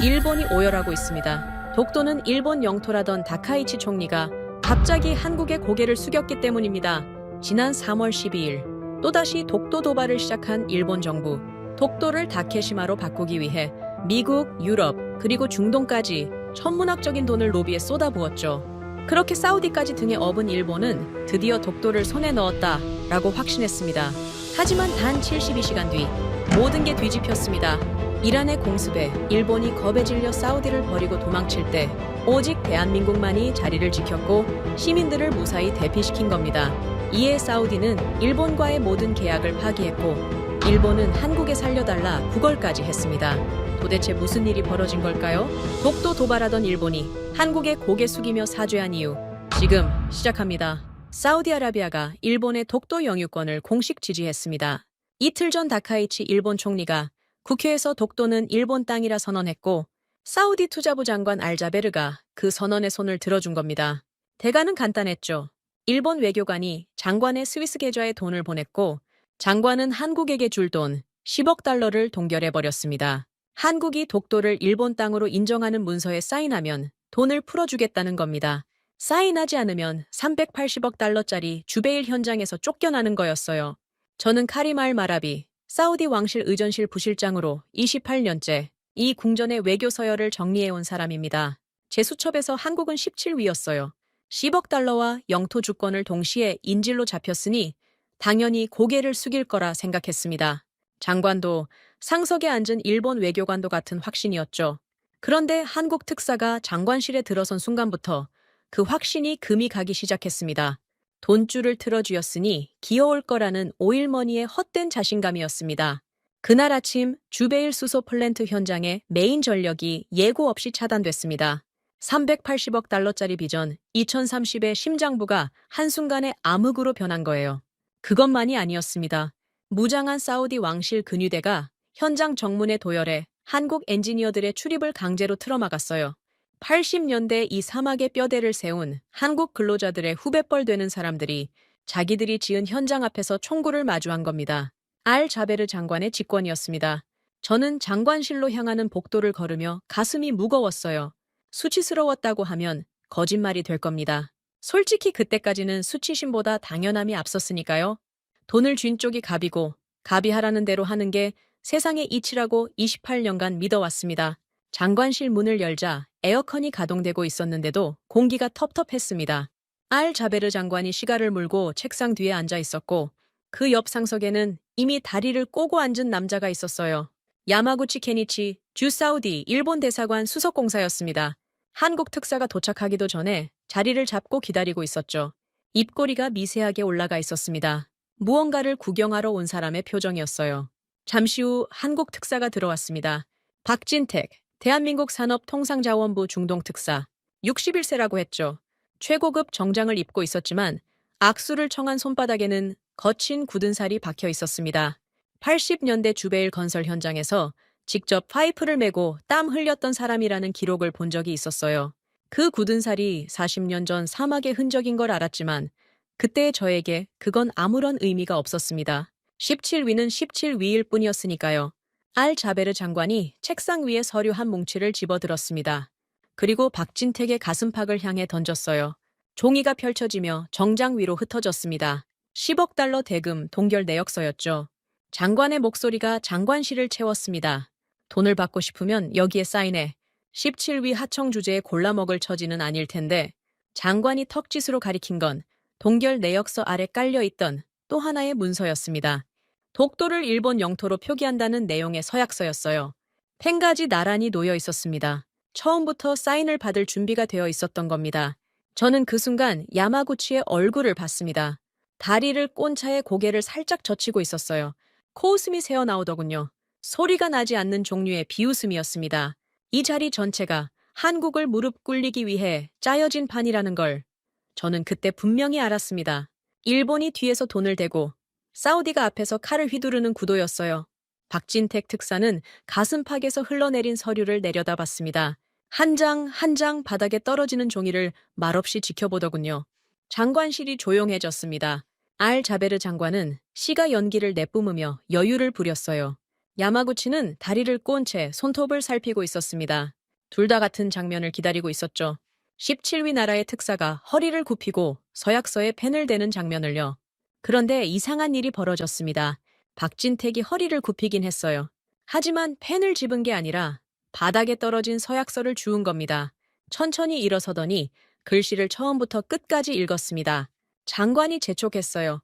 일본이 오열하고 있습니다. 독도는 일본 영토라던 다카이치 총리가 갑자기 한국에 고개를 숙였기 때문입니다. 지난 3월 12일 또다시 독도 도발을 시작한 일본 정부. 독도를 다케시마로 바꾸기 위해 미국, 유럽, 그리고 중동까지 천문학적인 돈을 로비에 쏟아부었죠. 그렇게 사우디까지 등에 업은 일본은 드디어 독도를 손에 넣었다라고 확신했습니다. 하지만 단 72시간 뒤 모든 게 뒤집혔습니다. 이란의 공습에 일본이 겁에 질려 사우디를 버리고 도망칠 때 오직 대한민국만이 자리를 지켰고 시민들을 무사히 대피시킨 겁니다. 이에 사우디는 일본과의 모든 계약을 파기했고 일본은 한국에 살려달라 구걸까지 했습니다. 도대체 무슨 일이 벌어진 걸까요? 독도 도발하던 일본이 한국에 고개 숙이며 사죄한 이유, 지금 시작합니다. 사우디아라비아가 일본의 독도 영유권을 공식 지지했습니다. 이틀 전 다카이치 일본 총리가 국회에서 독도는 일본 땅이라 선언했고 사우디 투자부 장관 알자베르가 그 선언에 손을 들어준 겁니다. 대가는 간단했죠. 일본 외교관이 장관의 스위스 계좌에 돈을 보냈고 장관은 한국에게 줄 돈 10억 달러를 동결해버렸습니다. 한국이 독도를 일본 땅으로 인정하는 문서에 사인하면 돈을 풀어주겠다는 겁니다. 사인하지 않으면 380억 달러짜리 주베일 현장에서 쫓겨나는 거였어요. 저는 카림 알 마라비, 사우디 왕실 의전실 부실장으로 28년째 이 궁전의 외교 서열을 정리해온 사람입니다. 제 수첩에서 한국은 17위였어요. 10억 달러와 영토 주권을 동시에 인질로 잡혔으니 당연히 고개를 숙일 거라 생각했습니다. 장관도 상석에 앉은 일본 외교관도 같은 확신이었죠. 그런데 한국 특사가 장관실에 들어선 순간부터 그 확신이 금이 가기 시작했습니다. 돈줄을 틀어쥐었으니 귀여울 거라는 오일머니의 헛된 자신감이었습니다. 그날 아침 주베일 수소 플랜트 현장의 메인 전력이 예고 없이 차단됐습니다. 380억 달러짜리 비전 2030의 심장부가 한순간에 암흑으로 변한 거예요. 그것만이 아니었습니다. 무장한 사우디 왕실 근위대가 현장 정문에 도열해 한국 엔지니어들의 출입을 강제로 틀어막았어요. 80년대 이 사막의 뼈대를 세운 한국 근로자들의 후배뻘 되는 사람들이 자기들이 지은 현장 앞에서 총구를 마주한 겁니다. 알 자베르 장관의 직권이었습니다. 저는 장관실로 향하는 복도를 걸으며 가슴이 무거웠어요. 수치스러웠다고 하면 거짓말이 될 겁니다. 솔직히 그때까지는 수치심보다 당연함이 앞섰으니까요. 돈을 쥔 쪽이 갑이고 갑이 하라는 대로 하는 게 세상의 이치라고 28년간 믿어왔습니다. 장관실 문을 열자 에어컨이 가동되고 있었는데도 공기가 텁텁했습니다. 알 자베르 장관이 시가를 물고 책상 뒤에 앉아 있었고 그 옆 상석에는 이미 다리를 꼬고 앉은 남자가 있었어요. 야마구치 케니치 주 사우디 일본 대사관 수석공사였습니다. 한국 특사가 도착하기도 전에 자리를 잡고 기다리고 있었죠. 입꼬리가 미세하게 올라가 있었습니다. 무언가를 구경하러 온 사람의 표정이었어요. 잠시 후 한국 특사가 들어왔습니다. 박진택, 대한민국 산업통상자원부 중동특사, 61세라고 했죠. 최고급 정장을 입고 있었지만 악수를 청한 손바닥에는 거친 굳은 살이 박혀 있었습니다. 80년대 주베일 건설 현장에서 직접 파이프를 메고 땀 흘렸던 사람이라는 기록을 본 적이 있었어요. 그 굳은 살이 40년 전 사막의 흔적인 걸 알았지만 그때의 저에게 그건 아무런 의미가 없었습니다. 17위는 17위일 뿐이었으니까요. 알 자베르 장관이 책상 위에 서류 한 뭉치를 집어들었습니다. 그리고 박진택의 가슴팍을 향해 던졌어요. 종이가 펼쳐지며 정장 위로 흩어졌습니다. 10억 달러 대금 동결 내역서였죠. 장관의 목소리가 장관실을 채웠습니다. 돈을 받고 싶으면 여기에 사인해. 17위 하청 주제에 골라먹을 처지는 아닐 텐데 장관이 턱짓으로 가리킨 건 동결 내역서 아래 깔려있던 또 하나의 문서였습니다. 독도를 일본 영토로 표기한다는 내용의 서약서였어요. 펜가지 나란히 놓여 있었습니다. 처음부터 사인을 받을 준비가 되어 있었던 겁니다. 저는 그 순간 야마구치의 얼굴을 봤습니다. 다리를 꼰 차에 고개를 살짝 젖히고 있었어요. 코웃음이 새어나오더군요. 소리가 나지 않는 종류의 비웃음이었습니다. 이 자리 전체가 한국을 무릎 꿇리기 위해 짜여진 판이라는 걸 저는 그때 분명히 알았습니다. 일본이 뒤에서 돈을 대고 사우디가 앞에서 칼을 휘두르는 구도였어요. 박진택 특사는 가슴팍에서 흘러내린 서류를 내려다봤습니다. 한 장 한 장 바닥에 떨어지는 종이를 말없이 지켜보더군요. 장관실이 조용해졌습니다. 알 자베르 장관은 시가 연기를 내뿜으며 여유를 부렸어요. 야마구치는 다리를 꼰 채 손톱을 살피고 있었습니다. 둘 다 같은 장면을 기다리고 있었죠. 17위 나라의 특사가 허리를 굽히고 서약서에 펜을 대는 장면을요. 그런데 이상한 일이 벌어졌습니다. 박진택이 허리를 굽히긴 했어요. 하지만 펜을 집은 게 아니라 바닥에 떨어진 서약서를 주운 겁니다. 천천히 일어서더니 글씨를 처음부터 끝까지 읽었습니다. 장관이 재촉했어요.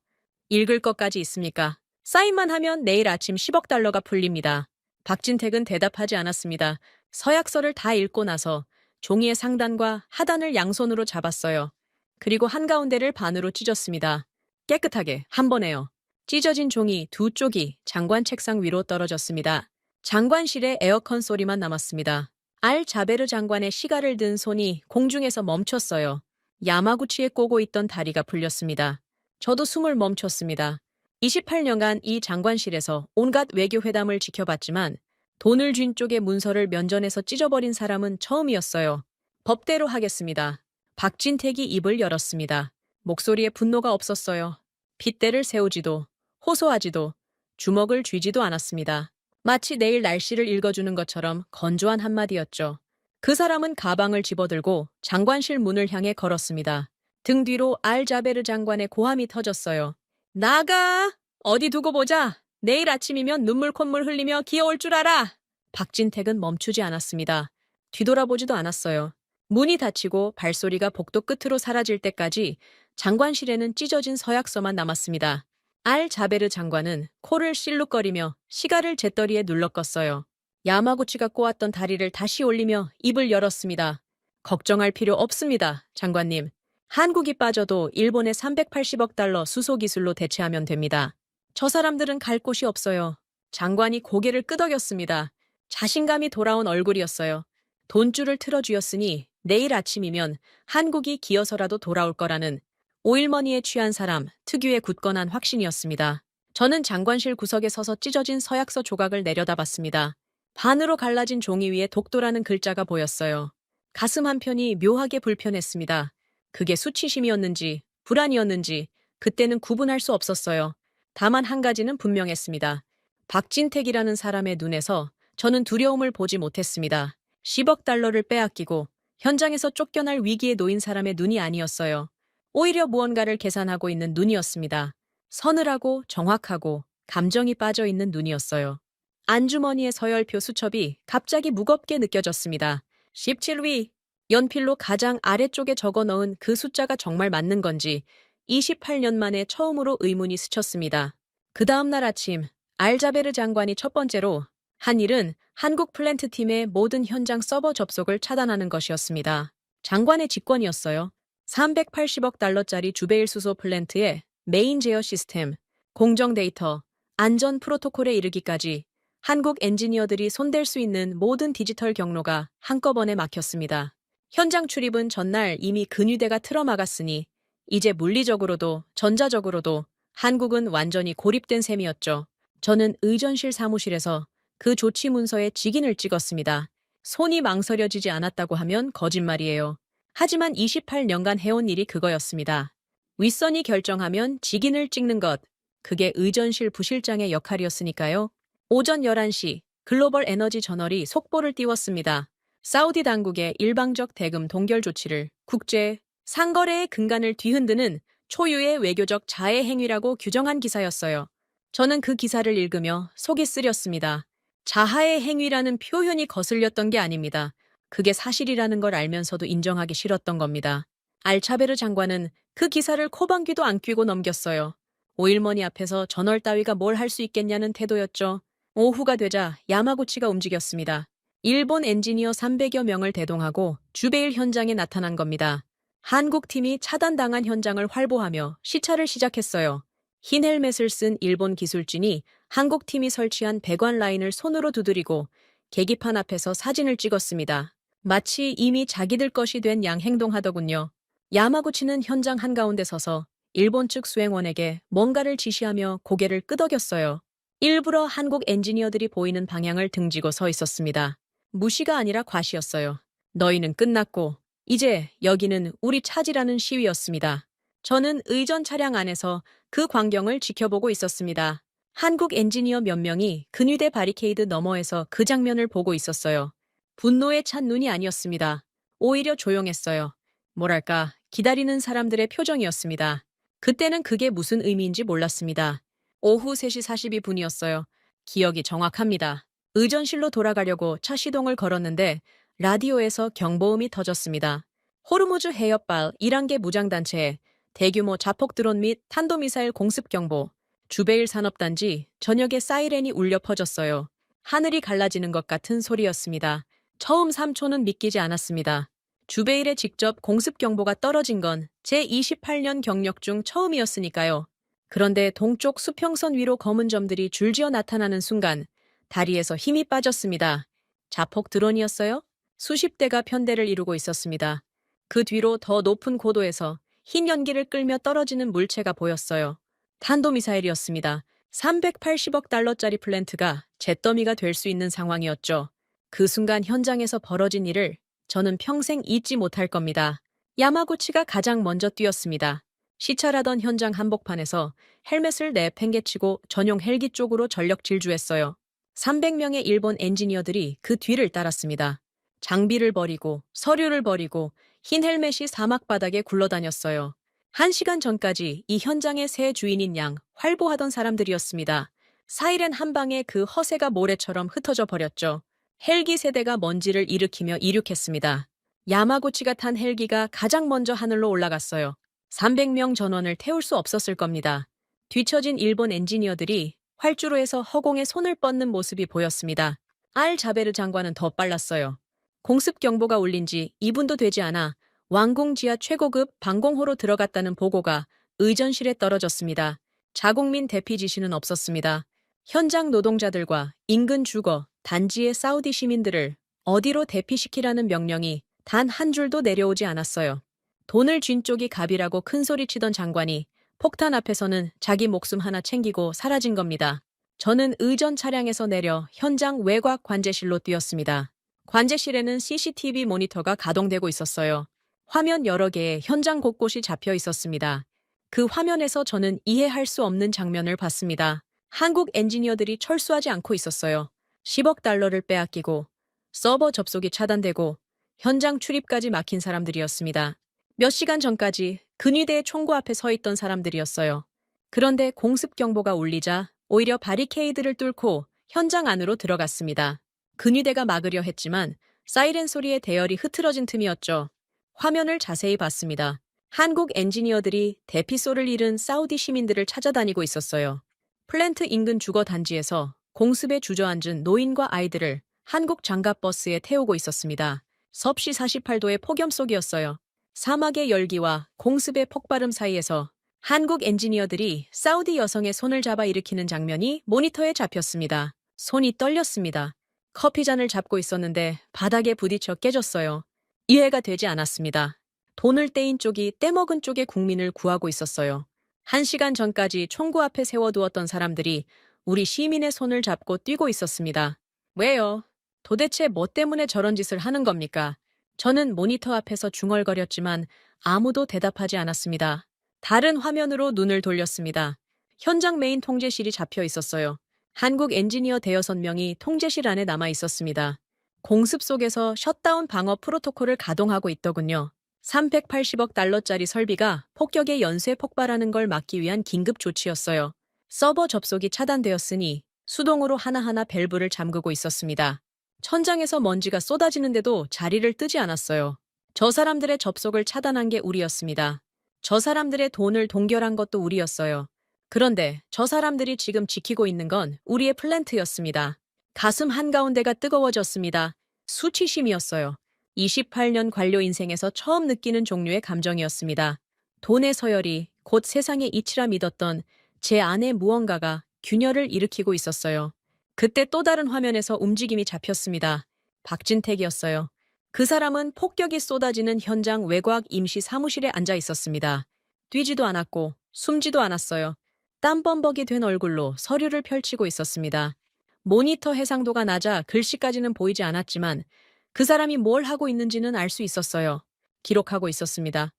읽을 것까지 있습니까? 사인만 하면 내일 아침 10억 달러가 풀립니다. 박진택은 대답하지 않았습니다. 서약서를 다 읽고 나서 종이의 상단과 하단을 양손으로 잡았어요. 그리고 한가운데를 반으로 찢었습니다. 깨끗하게 한 번에요. 찢어진 종이 두 쪽이 장관 책상 위로 떨어졌습니다. 장관실에 에어컨 소리만 남았습니다. 알 자베르 장관의 시가를 든 손이 공중에서 멈췄어요. 야마구치에 꼬고 있던 다리가 풀렸습니다. 저도 숨을 멈췄습니다. 28년간 이 장관실에서 온갖 외교 회담을 지켜봤지만 돈을 쥔 쪽의 문서를 면전에서 찢어버린 사람은 처음이었어요. 법대로 하겠습니다. 박진택이 입을 열었습니다. 목소리에 분노가 없었어요. 핏대를 세우지도 호소하지도 주먹을 쥐지도 않았습니다. 마치 내일 날씨를 읽어주는 것처럼 건조한 한마디였죠. 그 사람은 가방을 집어들고 장관실 문을 향해 걸었습니다. 등 뒤로 알자베르 장관의 고함이 터졌어요. 나가! 어디 두고 보자! 내일 아침이면 눈물 콧물 흘리며 기어올 줄 알아! 박진택은 멈추지 않았습니다. 뒤돌아보지도 않았어요. 문이 닫히고 발소리가 복도 끝으로 사라질 때까지 장관실에는 찢어진 서약서만 남았습니다. 알자베르 장관은 코를 실룩거리며 시가를 재떨이에 눌러껐어요. 야마구치가 꼬았던 다리를 다시 올리며 입을 열었습니다. 걱정할 필요 없습니다, 장관님. 한국이 빠져도 일본의 380억 달러 수소기술로 대체하면 됩니다. 저 사람들은 갈 곳이 없어요. 장관이 고개를 끄덕였습니다. 자신감이 돌아온 얼굴이었어요. 돈줄을 틀어쥐었으니 내일 아침이면 한국이 기어서라도 돌아올 거라는 오일머니에 취한 사람 특유의 굳건한 확신이었습니다. 저는 장관실 구석에 서서 찢어진 서약서 조각을 내려다봤습니다. 반으로 갈라진 종이 위에 독도라는 글자가 보였어요. 가슴 한편이 묘하게 불편했습니다. 그게 수치심이었는지 불안이었는지 그때는 구분할 수 없었어요. 다만 한 가지는 분명했습니다. 박진택이라는 사람의 눈에서 저는 두려움을 보지 못했습니다. 10억 달러를 빼앗기고 현장에서 쫓겨날 위기에 놓인 사람의 눈이 아니었어요. 오히려 무언가를 계산하고 있는 눈이었습니다. 서늘하고 정확하고 감정이 빠져있는 눈이었어요. 안주머니의 서열표 수첩이 갑자기 무겁게 느껴졌습니다. 17위. 연필로 가장 아래쪽에 적어 넣은 그 숫자가 정말 맞는 건지 28년 만에 처음으로 의문이 스쳤습니다. 그 다음날 아침 알자베르 장관이 첫 번째로 한 일은 한국 플랜트 팀의 모든 현장 서버 접속을 차단하는 것이었습니다. 장관의 직권이었어요. 380억 달러짜리 주베일 수소 플랜트의 메인 제어 시스템, 공정 데이터, 안전 프로토콜에 이르기까지 한국 엔지니어들이 손댈 수 있는 모든 디지털 경로가 한꺼번에 막혔습니다. 현장 출입은 전날 이미 근위대가 틀어막았으니 이제 물리적으로도 전자적으로도 한국은 완전히 고립된 셈이었죠. 저는 의전실 사무실에서 그 조치 문서에 직인을 찍었습니다. 손이 망설여지지 않았다고 하면 거짓말이에요. 하지만 28년간 해온 일이 그거였습니다. 윗선이 결정하면 직인을 찍는 것, 그게 의전실 부실장의 역할이었으니까요. 오전 11시 글로벌 에너지 저널이 속보를 띄웠습니다. 사우디 당국의 일방적 대금 동결 조치를 국제 상거래의 근간을 뒤흔드는 초유의 외교적 자해 행위라고 규정한 기사였어요. 저는 그 기사를 읽으며 속이 쓰렸습니다. 자하의 행위라는 표현이 거슬렸던 게 아닙니다. 그게 사실이라는 걸 알면서도 인정하기 싫었던 겁니다. 알차베르 장관은 그 기사를 코방귀도 안 뀌고 넘겼어요. 오일머니 앞에서 저널 따위가 뭘 할 수 있겠냐는 태도였죠. 오후가 되자 야마구치가 움직였습니다. 일본 엔지니어 300여 명을 대동하고 주베일 현장에 나타난 겁니다. 한국 팀이 차단당한 현장을 활보하며 시찰을 시작했어요. 흰 헬멧을 쓴 일본 기술진이 한국 팀이 설치한 배관 라인을 손으로 두드리고 계기판 앞에서 사진을 찍었습니다. 마치 이미 자기들 것이 된 양 행동하더군요. 야마구치는 현장 한가운데 서서 일본 측 수행원에게 뭔가를 지시하며 고개를 끄덕였어요. 일부러 한국 엔지니어들이 보이는 방향을 등지고 서 있었습니다. 무시가 아니라 과시였어요. 너희는 끝났고 이제 여기는 우리 차지라는 시위였습니다. 저는 의전 차량 안에서 그 광경을 지켜보고 있었습니다. 한국 엔지니어 몇 명이 근위대 바리케이드 너머에서 그 장면을 보고 있었어요. 분노에 찬 눈이 아니었습니다. 오히려 조용했어요. 뭐랄까, 기다리는 사람들의 표정이었습니다. 그때는 그게 무슨 의미인지 몰랐습니다. 오후 3시 42분이었어요. 기억이 정확합니다. 의전실로 돌아가려고 차 시동을 걸었는데 라디오에서 경보음이 터졌습니다. 호르무즈 해협발 1한계 무장단체에 대규모 자폭 드론 및 탄도미사일 공습 경보. 주베일 산업단지 저녁에 사이렌이 울려 퍼졌어요. 하늘이 갈라지는 것 같은 소리였습니다. 처음 3초는 믿기지 않았습니다. 주베일에 직접 공습 경보가 떨어진 건 제28년 경력 중 처음이었으니까요. 그런데 동쪽 수평선 위로 검은 점들이 줄지어 나타나는 순간 다리에서 힘이 빠졌습니다. 자폭 드론이었어요? 수십 대가 편대를 이루고 있었습니다. 그 뒤로 더 높은 고도에서 흰 연기를 끌며 떨어지는 물체가 보였어요. 탄도미사일이었습니다. 380억 달러짜리 플랜트가 잿더미가 될 수 있는 상황이었죠. 그 순간 현장에서 벌어진 일을 저는 평생 잊지 못할 겁니다. 야마구치가 가장 먼저 뛰었습니다. 시찰하던 현장 한복판에서 헬멧을 내팽개치고 전용 헬기 쪽으로 전력 질주했어요. 300명의 일본 엔지니어들이 그 뒤를 따랐습니다. 장비를 버리고 서류를 버리고 흰 헬멧이 사막 바닥에 굴러다녔어요. 1시간 전까지 이 현장의 새 주인인 양 활보하던 사람들이었습니다. 사이렌 한 방에 그 허세가 모래처럼 흩어져 버렸죠. 헬기 세대가 먼지를 일으키며 이륙했습니다. 야마구치가 탄 헬기가 가장 먼저 하늘로 올라갔어요. 300명 전원을 태울 수 없었을 겁니다. 뒤처진 일본 엔지니어들이 활주로에서 허공에 손을 뻗는 모습이 보였습니다. 알 자베르 장관은 더 빨랐어요. 공습 경보가 울린 지 2분도 되지 않아 왕궁 지하 최고급 방공호로 들어갔다는 보고가 의전실에 떨어졌습니다. 자국민 대피 지시는 없었습니다. 현장 노동자들과 인근 주거, 단지의 사우디 시민들을 어디로 대피시키라는 명령이 단 한 줄도 내려오지 않았어요. 돈을 쥔 쪽이 갑이라고 큰소리치던 장관이 폭탄 앞에서는 자기 목숨 하나 챙기고 사라진 겁니다. 저는 의전 차량에서 내려 현장 외곽 관제실로 뛰었습니다. 관제실에는 CCTV 모니터가 가동되고 있었어요. 화면 여러 개에 현장 곳곳이 잡혀 있었습니다. 그 화면에서 저는 이해할 수 없는 장면을 봤습니다. 한국 엔지니어들이 철수하지 않고 있었어요. 10억 달러를 빼앗기고 서버 접속이 차단되고 현장 출입까지 막힌 사람들이었습니다. 몇 시간 전까지 근위대의 총구 앞에 서 있던 사람들이었어요. 그런데 공습 경보가 울리자 오히려 바리케이드를 뚫고 현장 안으로 들어갔습니다. 근위대가 막으려 했지만 사이렌 소리에 대열이 흐트러진 틈이었죠. 화면을 자세히 봤습니다. 한국 엔지니어들이 대피소를 잃은 사우디 시민들을 찾아다니고 있었어요. 플랜트 인근 주거 단지에서 공습에 주저앉은 노인과 아이들을 한국 장갑버스에 태우고 있었습니다. 섭씨 48도의 폭염 속이었어요. 사막의 열기와 공습의 폭발음 사이에서 한국 엔지니어들이 사우디 여성의 손을 잡아 일으키는 장면이 모니터에 잡혔습니다. 손이 떨렸습니다. 커피잔을 잡고 있었는데 바닥에 부딪혀 깨졌어요. 이해가 되지 않았습니다. 돈을 떼인 쪽이 떼먹은 쪽의 국민을 구하고 있었어요. 1시간 전까지 총구 앞에 세워두었던 사람들이 우리 시민의 손을 잡고 뛰고 있었습니다. 왜요? 도대체 뭐 때문에 저런 짓을 하는 겁니까? 저는 모니터 앞에서 중얼거렸지만 아무도 대답하지 않았습니다. 다른 화면으로 눈을 돌렸습니다. 현장 메인 통제실이 잡혀 있었어요. 한국 엔지니어 대여섯 명이 통제실 안에 남아 있었습니다. 공습 속에서 셧다운 방어 프로토콜을 가동하고 있더군요. 380억 달러짜리 설비가 폭격의 연쇄 폭발하는 걸 막기 위한 긴급 조치였어요. 서버 접속이 차단되었으니 수동으로 하나하나 밸브를 잠그고 있었습니다. 천장에서 먼지가 쏟아지는데도 자리를 뜨지 않았어요. 저 사람들의 접속을 차단한 게 우리였습니다. 저 사람들의 돈을 동결한 것도 우리였어요. 그런데 저 사람들이 지금 지키고 있는 건 우리의 플랜트였습니다. 가슴 한가운데가 뜨거워졌습니다. 수치심이었어요. 28년 관료 인생에서 처음 느끼는 종류의 감정이었습니다. 돈의 서열이 곧 세상의 이치라 믿었던 제 안에 무언가가 균열을 일으키고 있었어요. 그때 또 다른 화면에서 움직임이 잡혔습니다. 박진택이었어요. 그 사람은 폭격이 쏟아지는 현장 외곽 임시 사무실에 앉아 있었습니다. 뛰지도 않았고 숨지도 않았어요. 땀범벅이 된 얼굴로 서류를 펼치고 있었습니다. 모니터 해상도가 낮아 글씨까지는 보이지 않았지만 그 사람이 뭘 하고 있는지는 알 수 있었어요. 기록하고 있었습니다.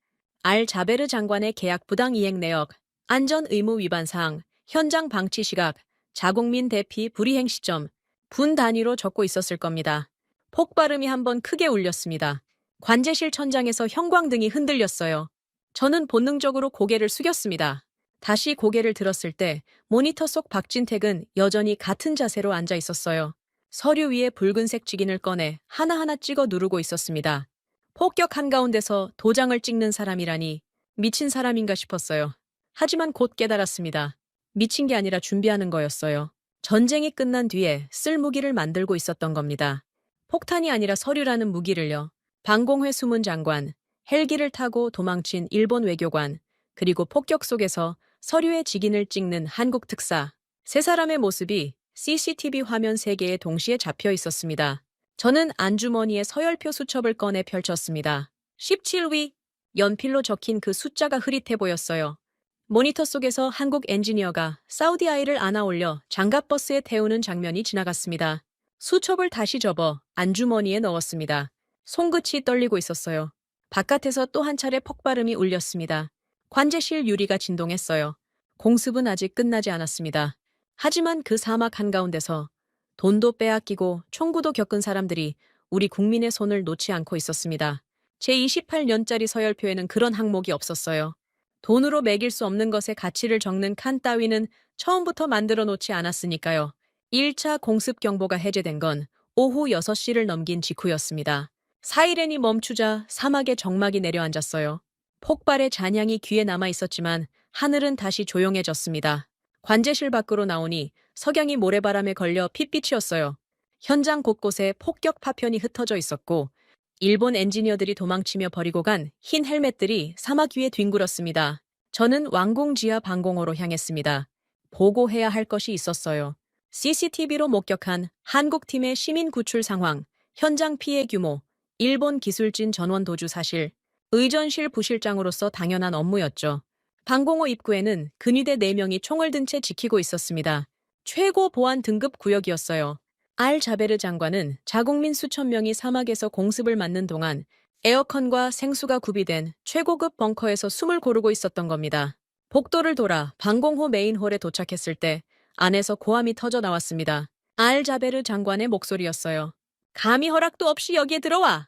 알 자베르 장관의 계약 부당 이행 내역, 안전 의무 위반 사항, 현장 방치 시각, 자국민 대피 불이행 시점, 분 단위로 적고 있었을 겁니다. 폭발음이 한번 크게 울렸습니다. 관제실 천장에서 형광등이 흔들렸어요. 저는 본능적으로 고개를 숙였습니다. 다시 고개를 들었을 때 모니터 속 박진택은 여전히 같은 자세로 앉아 있었어요. 서류 위에 붉은색 직인을 꺼내 하나하나 찍어 누르고 있었습니다. 폭격 한가운데서 도장을 찍는 사람이라니 미친 사람인가 싶었어요. 하지만 곧 깨달았습니다. 미친 게 아니라 준비하는 거였어요. 전쟁이 끝난 뒤에 쓸 무기를 만들고 있었던 겁니다. 폭탄이 아니라 서류라는 무기를요. 방공회 수문 장관, 헬기를 타고 도망친 일본 외교관, 그리고 폭격 속에서 서류의 직인을 찍는 한국 특사. 세 사람의 모습이 CCTV 화면 3개에 동시에 잡혀 있었습니다. 저는 안주머니에 서열표 수첩을 꺼내 펼쳤습니다. 17위. 연필로 적힌 그 숫자가 흐릿해 보였어요. 모니터 속에서 한국 엔지니어가 사우디 아이를 안아 올려 장갑버스에 태우는 장면이 지나갔습니다. 수첩을 다시 접어 안주머니에 넣었습니다. 손끝이 떨리고 있었어요. 바깥에서 또 한 차례 폭발음이 울렸습니다. 관제실 유리가 진동했어요. 공습은 아직 끝나지 않았습니다. 하지만 그 사막 한가운데서 돈도 빼앗기고 총구도 겪은 사람들이 우리 국민의 손을 놓지 않고 있었습니다. 제28년짜리 서열표에는 그런 항목이 없었어요. 돈으로 매길 수 없는 것의 가치를 적는 칸 따위는 처음부터 만들어 놓지 않았으니까요. 1차 공습 경보가 해제된 건 오후 6시를 넘긴 직후였습니다. 사이렌이 멈추자 사막에 정막이 내려앉았어요. 폭발의 잔향이 귀에 남아 있었지만 하늘은 다시 조용해졌습니다. 관제실 밖으로 나오니 석양이 모래바람에 걸려 핏빛이었어요. 현장 곳곳에 폭격 파편이 흩어져 있었고 일본 엔지니어들이 도망치며 버리고 간 흰 헬멧들이 사막 위에 뒹굴었습니다. 저는 왕궁 지하 방공호로 향했습니다. 보고해야 할 것이 있었어요. CCTV로 목격한 한국팀의 시민 구출 상황, 현장 피해 규모, 일본 기술진 전원 도주 사실, 의전실 부실장으로서 당연한 업무였죠. 방공호 입구에는 근위대 4명이 총을 든 채 지키고 있었습니다. 최고 보안 등급 구역이었어요. 알 자베르 장관은 자국민 수천 명이 사막에서 공습을 맞는 동안 에어컨과 생수가 구비된 최고급 벙커에서 숨을 고르고 있었던 겁니다. 복도를 돌아 방공호 메인홀에 도착했을 때 안에서 고함이 터져 나왔습니다. 알 자베르 장관의 목소리였어요. 감히 허락도 없이 여기에 들어와!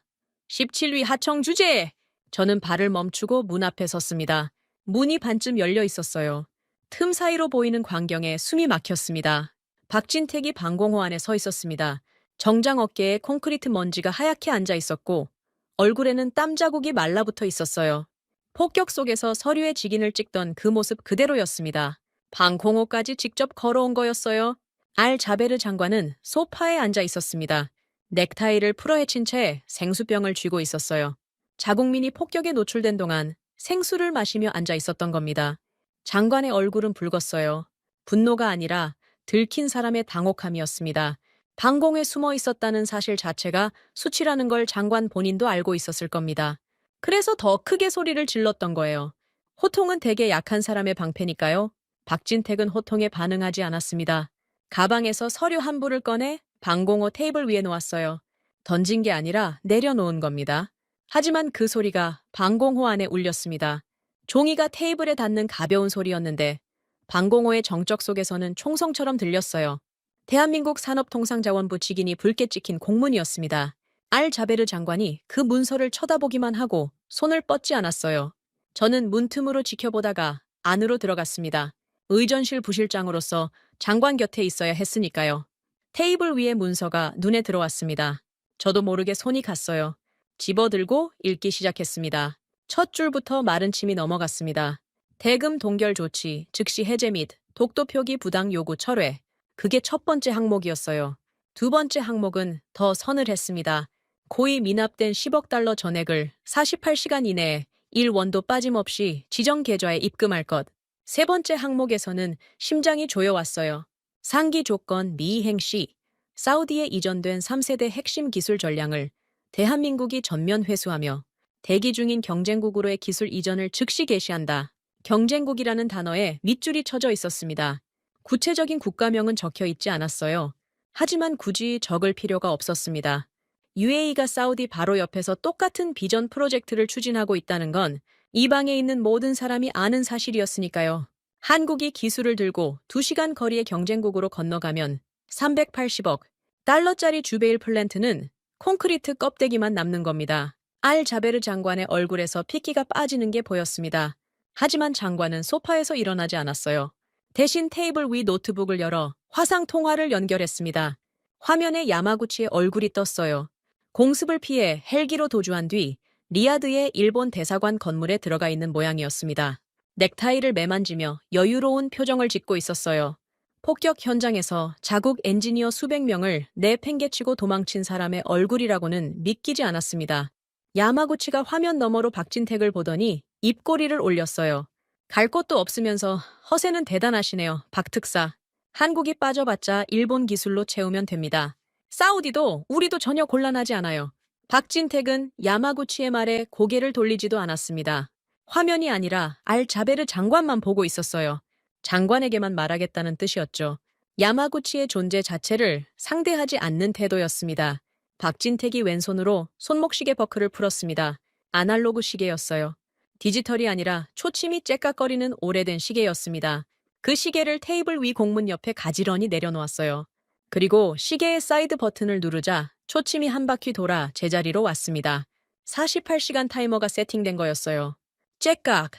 17위 하청 주제! 저는 발을 멈추고 문 앞에 섰습니다. 문이 반쯤 열려 있었어요. 틈 사이로 보이는 광경에 숨이 막혔습니다. 박진택이 방공호 안에 서 있었습니다. 정장 어깨에 콘크리트 먼지가 하얗게 앉아 있었고 얼굴에는 땀 자국이 말라붙어 있었어요. 폭격 속에서 서류의 직인을 찍던 그 모습 그대로였습니다. 방공호까지 직접 걸어온 거였어요. 알 자베르 장관은 소파에 앉아 있었습니다. 넥타이를 풀어헤친 채 생수병을 쥐고 있었어요. 자국민이 폭격에 노출된 동안 생수를 마시며 앉아 있었던 겁니다. 장관의 얼굴은 붉었어요. 분노가 아니라 들킨 사람의 당혹함이었습니다. 방공에 숨어 있었다는 사실 자체가 수치라는 걸 장관 본인도 알고 있었을 겁니다. 그래서 더 크게 소리를 질렀던 거예요. 호통은 대개 약한 사람의 방패니까요. 박진택은 호통에 반응하지 않았습니다. 가방에서 서류 한 부를 꺼내 방공호 테이블 위에 놓았어요. 던진 게 아니라 내려놓은 겁니다. 하지만 그 소리가 방공호 안에 울렸습니다. 종이가 테이블에 닿는 가벼운 소리였는데 방공호의 정적 속에서는 총성처럼 들렸어요. 대한민국 산업통상자원부 직인이 붉게 찍힌 공문이었습니다. 알 자베르 장관이 그 문서를 쳐다보기만 하고 손을 뻗지 않았어요. 저는 문틈으로 지켜보다가 안으로 들어갔습니다. 의전실 부실장으로서 장관 곁에 있어야 했으니까요. 테이블 위에 문서가 눈에 들어왔습니다. 저도 모르게 손이 갔어요. 집어들고 읽기 시작했습니다. 첫 줄부터 마른 침이 넘어갔습니다. 대금 동결 조치, 즉시 해제 및 독도 표기 부당 요구 철회. 그게 첫 번째 항목이었어요. 두 번째 항목은 더 서늘했습니다. 고의 미납된 10억 달러 전액을 48시간 이내에 1원도 빠짐없이 지정 계좌에 입금할 것. 세 번째 항목에서는 심장이 조여왔어요. 상기 조건 미이행 시 사우디에 이전된 3세대 핵심 기술 전량을 대한민국이 전면 회수하며 대기 중인 경쟁국으로의 기술 이전을 즉시 개시한다. 경쟁국이라는 단어에 밑줄이 쳐져 있었습니다. 구체적인 국가명은 적혀 있지 않았어요. 하지만 굳이 적을 필요가 없었습니다. UAE가 사우디 바로 옆에서 똑같은 비전 프로젝트를 추진하고 있다는 건 이 방에 있는 모든 사람이 아는 사실이었으니까요. 한국이 기술을 들고 2시간 거리의 경쟁국으로 건너가면 380억 달러짜리 주베일 플랜트는 콘크리트 껍데기만 남는 겁니다. 알 자베르 장관의 얼굴에서 핏기가 빠지는 게 보였습니다. 하지만 장관은 소파에서 일어나지 않았어요. 대신 테이블 위 노트북을 열어 화상 통화를 연결했습니다. 화면에 야마구치의 얼굴이 떴어요. 공습을 피해 헬기로 도주한 뒤 리야드의 일본 대사관 건물에 들어가 있는 모양이었습니다. 넥타이를 매만지며 여유로운 표정을 짓고 있었어요. 폭격 현장에서 자국 엔지니어 수백 명을 내팽개치고 도망친 사람의 얼굴이라고는 믿기지 않았습니다. 야마구치가 화면 너머로 박진택을 보더니 입꼬리를 올렸어요. 갈 곳도 없으면서 허세는 대단하시네요, 박 특사. 한국이 빠져봤자 일본 기술로 채우면 됩니다. 사우디도 우리도 전혀 곤란하지 않아요. 박진택은 야마구치의 말에 고개를 돌리지도 않았습니다. 화면이 아니라 알 자베르 장관만 보고 있었어요. 장관에게만 말하겠다는 뜻이었죠. 야마구치의 존재 자체를 상대하지 않는 태도였습니다. 박진택이 왼손으로 손목시계 버클을 풀었습니다. 아날로그 시계였어요. 디지털이 아니라 초침이 째깍거리는 오래된 시계였습니다. 그 시계를 테이블 위 공문 옆에 가지런히 내려놓았어요. 그리고 시계의 사이드 버튼을 누르자 초침이 한 바퀴 돌아 제자리로 왔습니다. 48시간 타이머가 세팅된 거였어요. 째깍,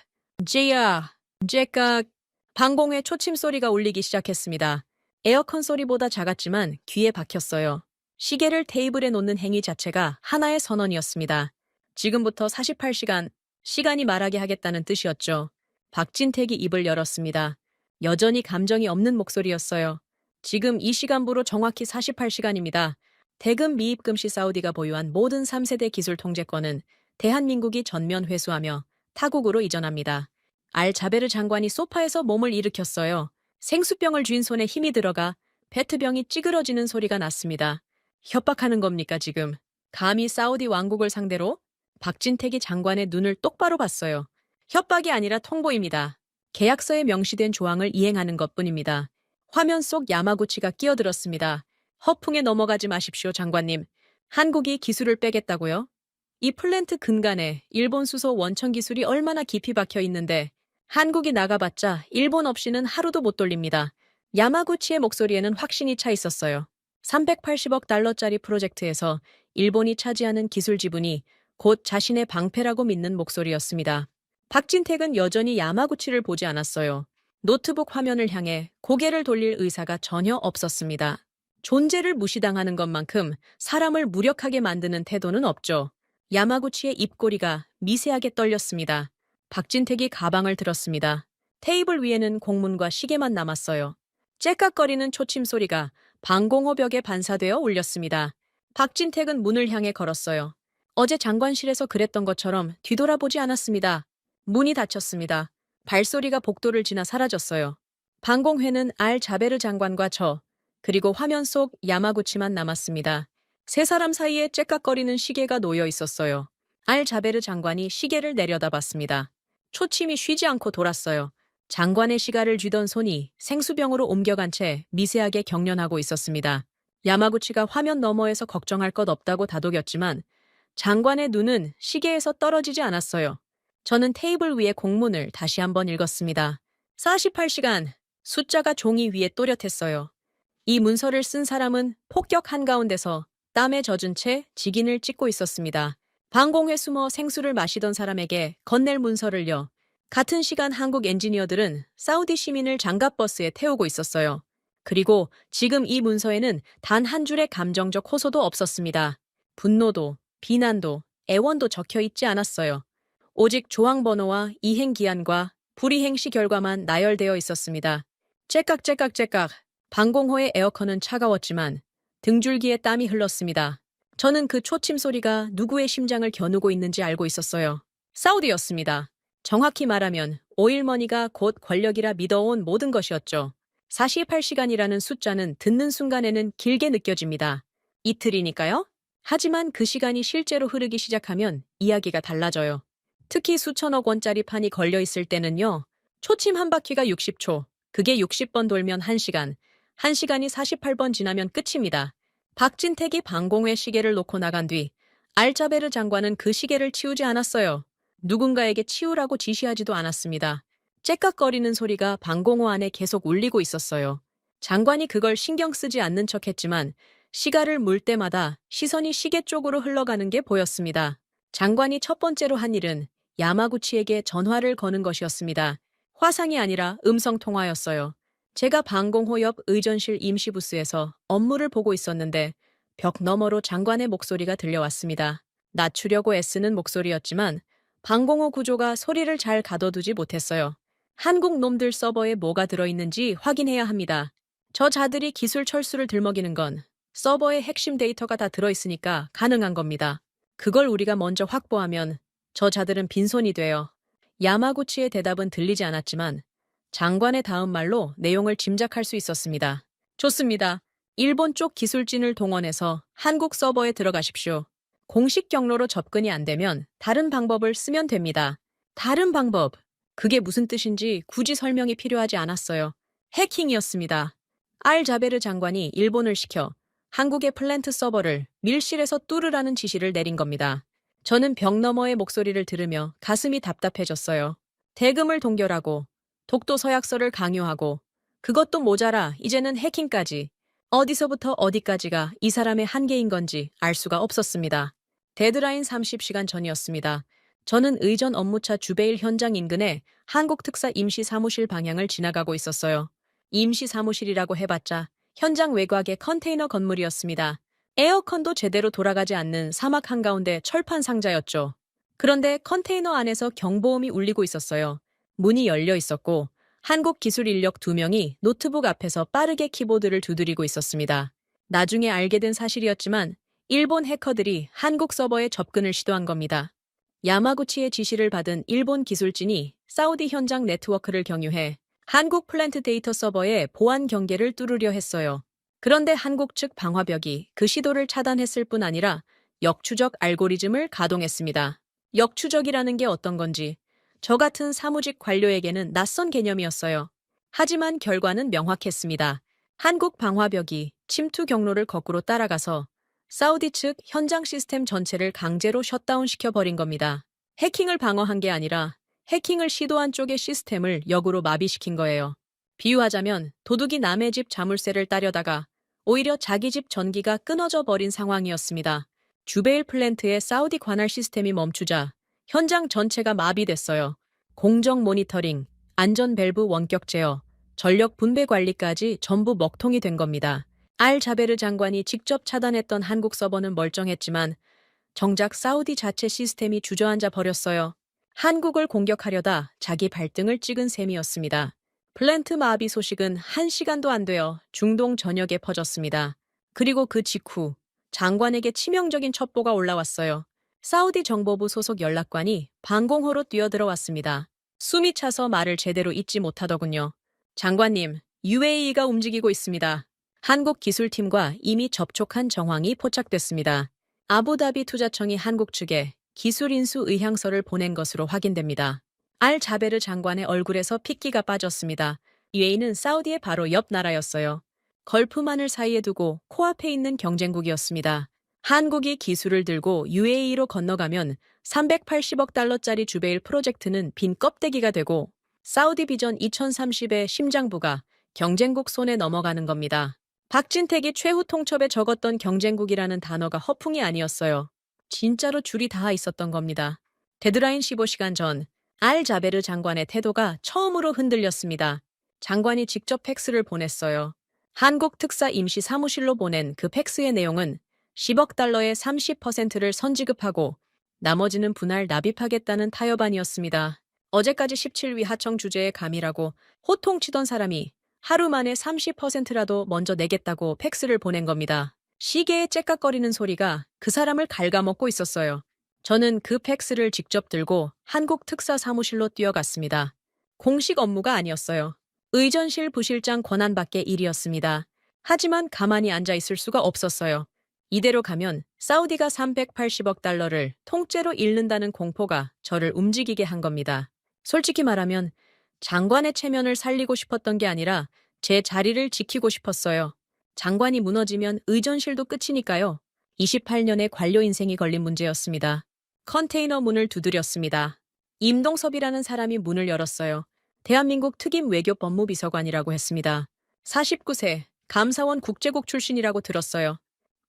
제야, 째깍. 방공의 초침 소리가 울리기 시작했습니다. 에어컨 소리보다 작았지만 귀에 박혔어요. 시계를 테이블에 놓는 행위 자체가 하나의 선언이었습니다. 지금부터 48시간, 시간이 말하게 하겠다는 뜻이었죠. 박진택이 입을 열었습니다. 여전히 감정이 없는 목소리였어요. 지금 이 시간부로 정확히 48시간입니다. 대금 미입금 시 사우디가 보유한 모든 3세대 기술 통제권은 대한민국이 전면 회수하며 타국으로 이전합니다. 알 자베르 장관이 소파에서 몸을 일으켰어요. 생수병을 쥔 손에 힘이 들어가 페트병이 찌그러지는 소리가 났습니다. 협박하는 겁니까 지금? 감히 사우디 왕국을 상대로? 박진택이 장관의 눈을 똑바로 봤어요. 협박이 아니라 통보입니다. 계약서에 명시된 조항을 이행하는 것뿐입니다. 화면 속 야마구치가 끼어들었습니다. 허풍에 넘어가지 마십시오, 장관님. 한국이 기술을 빼겠다고요? 이 플랜트 근간에 일본 수소 원천 기술이 얼마나 깊이 박혀 있는데 한국이 나가봤자 일본 없이는 하루도 못 돌립니다. 야마구치의 목소리에는 확신이 차 있었어요. 380억 달러짜리 프로젝트에서 일본이 차지하는 기술 지분이 곧 자신의 방패라고 믿는 목소리였습니다. 박진택은 여전히 야마구치를 보지 않았어요. 노트북 화면을 향해 고개를 돌릴 의사가 전혀 없었습니다. 존재를 무시당하는 것만큼 사람을 무력하게 만드는 태도는 없죠. 야마구치의 입꼬리가 미세하게 떨렸습니다. 박진택이 가방을 들었습니다. 테이블 위에는 공문과 시계만 남았어요. 째깍거리는 초침 소리가 방공호 벽에 반사되어 울렸습니다. 박진택은 문을 향해 걸었어요. 어제 장관실에서 그랬던 것처럼 뒤돌아보지 않았습니다. 문이 닫혔습니다. 발소리가 복도를 지나 사라졌어요. 방공회는 알 자베르 장관과 저, 그리고 화면 속 야마구치만 남았습니다. 세 사람 사이에 째깍거리는 시계가 놓여 있었어요. 알 자베르 장관이 시계를 내려다봤습니다. 초침이 쉬지 않고 돌았어요. 장관의 시가를 쥐던 손이 생수병으로 옮겨간 채 미세하게 경련하고 있었습니다. 야마구치가 화면 너머에서 걱정할 것 없다고 다독였지만 장관의 눈은 시계에서 떨어지지 않았어요. 저는 테이블 위의 공문을 다시 한번 읽었습니다. 48시간, 숫자가 종이 위에 또렷했어요. 이 문서를 쓴 사람은 폭격 한가운데서 땀에 젖은 채 직인을 찍고 있었습니다. 방공회 숨어 생수를 마시던 사람에게 건넬 문서를요. 같은 시간 한국 엔지니어들은 사우디 시민을 장갑버스에 태우고 있었어요. 그리고 지금 이 문서에는 단 한 줄의 감정적 호소도 없었습니다. 분노도, 비난도, 애원도 적혀 있지 않았어요. 오직 조항번호와 이행기한과 불이행 시 결과만 나열되어 있었습니다. 째깍째깍째깍. 방공호의 에어컨은 차가웠지만 등줄기에 땀이 흘렀습니다. 저는 그 초침 소리가 누구의 심장을 겨누고 있는지 알고 있었어요. 사우디였습니다. 정확히 말하면 오일머니가 곧 권력이라 믿어온 모든 것이었죠. 48시간이라는 숫자는 듣는 순간에는 길게 느껴집니다. 이틀이니까요? 하지만 그 시간이 실제로 흐르기 시작하면 이야기가 달라져요. 특히 수천억 원짜리 판이 걸려 있을 때는요. 초침 한 바퀴가 60초, 그게 60번 돌면 1시간, 1시간이 48번 지나면 끝입니다. 박진택이 방공회 시계를 놓고 나간 뒤 알자베르 장관은 그 시계를 치우지 않았어요. 누군가에게 치우라고 지시하지도 않았습니다. 째깍거리는 소리가 방공호 안에 계속 울리고 있었어요. 장관이 그걸 신경 쓰지 않는 척했지만 시가를 물 때마다 시선이 시계 쪽으로 흘러가는 게 보였습니다. 장관이 첫 번째로 한 일은 야마구치에게 전화를 거는 것이었습니다. 화상이 아니라 음성 통화였어요. 제가 방공호 옆 의전실 임시부스에서 업무를 보고 있었는데 벽 너머로 장관의 목소리가 들려왔습니다. 낮추려고 애쓰는 목소리였지만 방공호 구조가 소리를 잘 가둬두지 못했어요. 한국 놈들 서버에 뭐가 들어있는지 확인해야 합니다. 저 자들이 기술 철수를 들먹이는 건 서버에 핵심 데이터가 다 들어있으니까 가능한 겁니다. 그걸 우리가 먼저 확보하면 저 자들은 빈손이 돼요. 야마구치의 대답은 들리지 않았지만 장관의 다음 말로 내용을 짐작할 수 있었습니다. 좋습니다. 일본 쪽 기술진을 동원해서 한국 서버에 들어가십시오. 공식 경로로 접근이 안 되면 다른 방법을 쓰면 됩니다. 다른 방법. 그게 무슨 뜻인지 굳이 설명이 필요하지 않았어요. 해킹이었습니다. 알자베르 장관이 일본을 시켜 한국의 플랜트 서버를 밀실에서 뚫으라는 지시를 내린 겁니다. 저는 벽 너머의 목소리를 들으며 가슴이 답답해졌어요. 대금을 동결하고 독도 서약서를 강요하고 그것도 모자라 이제는 해킹까지. 어디서부터 어디까지가 이 사람의 한계인 건지 알 수가 없었습니다. 데드라인 30시간 전이었습니다. 저는 의전 업무차 주베일 현장 인근의 한국 특사 임시 사무실 방향을 지나가고 있었어요. 임시 사무실이라고 해봤자 현장 외곽의 컨테이너 건물이었습니다. 에어컨도 제대로 돌아가지 않는 사막 한가운데 철판 상자였죠. 그런데 컨테이너 안에서 경보음이 울리고 있었어요. 문이 열려 있었고 한국 기술 인력 2명이 노트북 앞에서 빠르게 키보드를 두드리고 있었습니다. 나중에 알게 된 사실이었지만 일본 해커들이 한국 서버에 접근을 시도한 겁니다. 야마구치의 지시를 받은 일본 기술진이 사우디 현장 네트워크를 경유해 한국 플랜트 데이터 서버의 보안 경계를 뚫으려 했어요. 그런데 한국 측 방화벽이 그 시도를 차단했을 뿐 아니라 역추적 알고리즘을 가동했습니다. 역추적이라는 게 어떤 건지 저 같은 사무직 관료에게는 낯선 개념이었어요. 하지만 결과는 명확했습니다. 한국 방화벽이 침투 경로를 거꾸로 따라가서 사우디 측 현장 시스템 전체를 강제로 셧다운시켜버린 겁니다. 해킹을 방어한 게 아니라 해킹을 시도한 쪽의 시스템을 역으로 마비시킨 거예요. 비유하자면 도둑이 남의 집 자물쇠를 따려다가 오히려 자기 집 전기가 끊어져 버린 상황이었습니다. 주베일 플랜트의 사우디 관할 시스템이 멈추자 현장 전체가 마비됐어요. 공정 모니터링, 안전 밸브 원격 제어, 전력 분배 관리까지 전부 먹통이 된 겁니다. 알자베르 장관이 직접 차단했던 한국 서버는 멀쩡했지만 정작 사우디 자체 시스템이 주저앉아 버렸어요. 한국을 공격하려다 자기 발등을 찍은 셈이었습니다. 플랜트 마비 소식은 1시간도 안 되어 중동 전역에 퍼졌습니다. 그리고 그 직후 장관에게 치명적인 첩보가 올라왔어요. 사우디 정보부 소속 연락관이 방공호로 뛰어들어왔습니다. 숨이 차서 말을 제대로 잇지 못하더군요. 장관님, UAE가 움직이고 있습니다. 한국 기술팀과 이미 접촉한 정황이 포착됐습니다. 아부다비 투자청이 한국 측에 기술 인수 의향서를 보낸 것으로 확인됩니다. 알자베르 장관의 얼굴에서 핏기가 빠졌습니다. UAE는 사우디의 바로 옆 나라였어요. 걸프만을 사이에 두고 코앞에 있는 경쟁국이었습니다. 한국이 기술을 들고 UAE로 건너가면 380억 달러짜리 주베일 프로젝트는 빈 껍데기가 되고 사우디 비전 2030의 심장부가 경쟁국 손에 넘어가는 겁니다. 박진택이 최후 통첩에 적었던 경쟁국이라는 단어가 허풍이 아니었어요. 진짜로 줄이 닿아 있었던 겁니다. 데드라인 15시간 전 알자베르 장관의 태도가 처음으로 흔들렸습니다. 장관이 직접 팩스를 보냈어요. 한국 특사 임시 사무실로 보낸 그 팩스의 내용은 10억 달러의 30%를 선지급하고 나머지는 분할 납입하겠다는 타협안이었습니다. 어제까지 17위 하청 주제에 감이라고 호통치던 사람이 하루 만에 30%라도 먼저 내겠다고 팩스를 보낸 겁니다. 시계의 째깍거리는 소리가 그 사람을 갉아먹고 있었어요. 저는 그 팩스를 직접 들고 한국 특사 사무실로 뛰어갔습니다. 공식 업무가 아니었어요. 의전실 부실장 권한 밖의 일이었습니다. 하지만 가만히 앉아 있을 수가 없었어요. 이대로 가면 사우디가 380억 달러를 통째로 잃는다는 공포가 저를 움직이게 한 겁니다. 솔직히 말하면 장관의 체면을 살리고 싶었던 게 아니라 제 자리를 지키고 싶었어요. 장관이 무너지면 의전실도 끝이니까요. 28년의 관료 인생이 걸린 문제였습니다. 컨테이너 문을 두드렸습니다. 임동섭이라는 사람이 문을 열었어요. 대한민국 특임 외교법무비서관이라고 했습니다. 49세, 감사원 국제국 출신이라고 들었어요.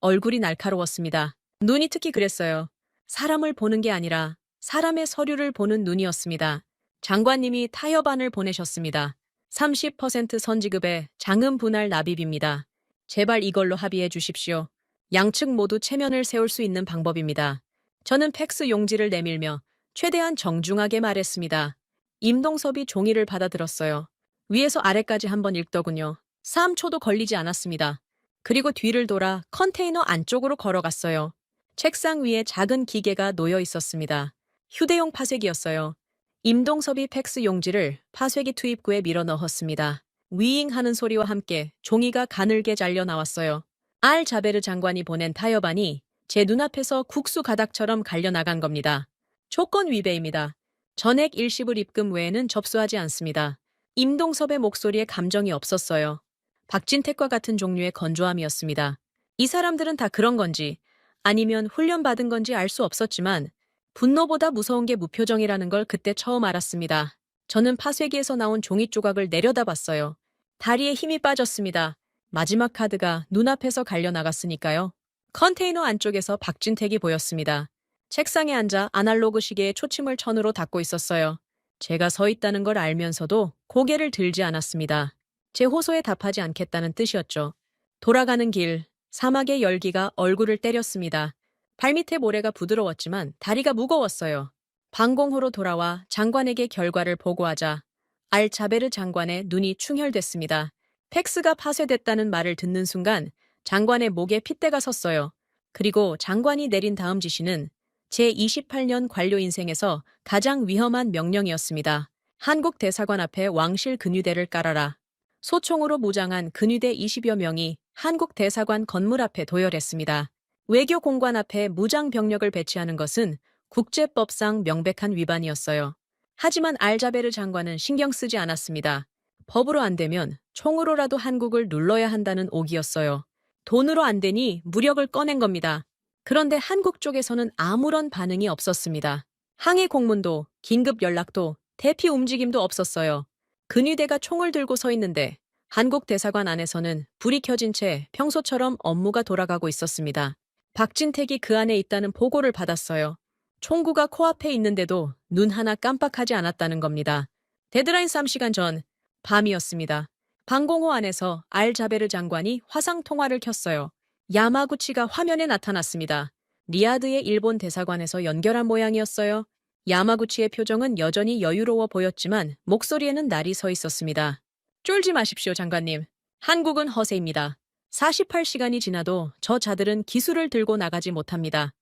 얼굴이 날카로웠습니다. 눈이 특히 그랬어요. 사람을 보는 게 아니라 사람의 서류를 보는 눈이었습니다. 장관님이 타협안을 보내셨습니다. 30% 선지급에 장음 분할 납입입니다. 제발 이걸로 합의해 주십시오. 양측 모두 체면을 세울 수 있는 방법입니다. 저는 팩스 용지를 내밀며 최대한 정중하게 말했습니다. 임동섭이 종이를 받아들었어요. 위에서 아래까지 한번 읽더군요. 3초도 걸리지 않았습니다. 그리고 뒤를 돌아 컨테이너 안쪽으로 걸어갔어요. 책상 위에 작은 기계가 놓여 있었습니다. 휴대용 파쇄기였어요. 임동섭이 팩스 용지를 파쇄기 투입구에 밀어 넣었습니다. 위잉 하는 소리와 함께 종이가 가늘게 잘려 나왔어요. 알 자베르 장관이 보낸 타협안이 제 눈앞에서 국수 가닥처럼 갈려나간 겁니다. 조건 위배입니다. 전액 일시불 입금 외에는 접수하지 않습니다. 임동섭의 목소리에 감정이 없었어요. 박진택과 같은 종류의 건조함이었습니다. 이 사람들은 다 그런 건지 아니면 훈련받은 건지 알 수 없었지만 분노보다 무서운 게 무표정이라는 걸 그때 처음 알았습니다. 저는 파쇄기에서 나온 종이 조각을 내려다봤어요. 다리에 힘이 빠졌습니다. 마지막 카드가 눈앞에서 갈려나갔으니까요. 컨테이너 안쪽에서 박진택이 보였습니다. 책상에 앉아 아날로그 시계에 초침을 천으로 닫고 있었어요. 제가 서 있다는 걸 알면서도 고개를 들지 않았습니다. 제 호소에 답하지 않겠다는 뜻이었죠. 돌아가는 길, 사막의 열기가 얼굴을 때렸습니다. 발밑에 모래가 부드러웠지만 다리가 무거웠어요. 방공호로 돌아와 장관에게 결과를 보고하자 알자베르 장관의 눈이 충혈됐습니다. 팩스가 파쇄됐다는 말을 듣는 순간 장관의 목에 핏대가 섰어요. 그리고 장관이 내린 다음 지시는 제 28년 관료 인생에서 가장 위험한 명령이었습니다. 한국 대사관 앞에 왕실 근위대를 깔아라. 소총으로 무장한 근위대 20여 명이 한국 대사관 건물 앞에 도열했습니다. 외교 공관 앞에 무장 병력을 배치하는 것은 국제법상 명백한 위반이었어요. 하지만 알자베르 장관은 신경 쓰지 않았습니다. 법으로 안 되면 총으로라도 한국을 눌러야 한다는 옥이었어요. 돈으로 안 되니 무력을 꺼낸 겁니다. 그런데 한국 쪽에서는 아무런 반응이 없었습니다. 항해 공문도, 긴급 연락도, 대피 움직임도 없었어요. 근위대가 총을 들고 서 있는데 한국 대사관 안에서는 불이 켜진 채 평소처럼 업무가 돌아가고 있었습니다. 박진택이 그 안에 있다는 보고를 받았어요. 총구가 코앞에 있는데도 눈 하나 깜빡하지 않았다는 겁니다. 데드라인 3시간 전, 밤이었습니다. 방공호 안에서 알자베르 장관이 화상 통화를 켰어요. 야마구치가 화면에 나타났습니다. 리야드의 일본 대사관에서 연결한 모양이었어요. 야마구치의 표정은 여전히 여유로워 보였지만 목소리에는 날이 서 있었습니다. 쫄지 마십시오, 장관님. 한국은 허세입니다. 48시간이 지나도 저 자들은 기술을 들고 나가지 못합니다.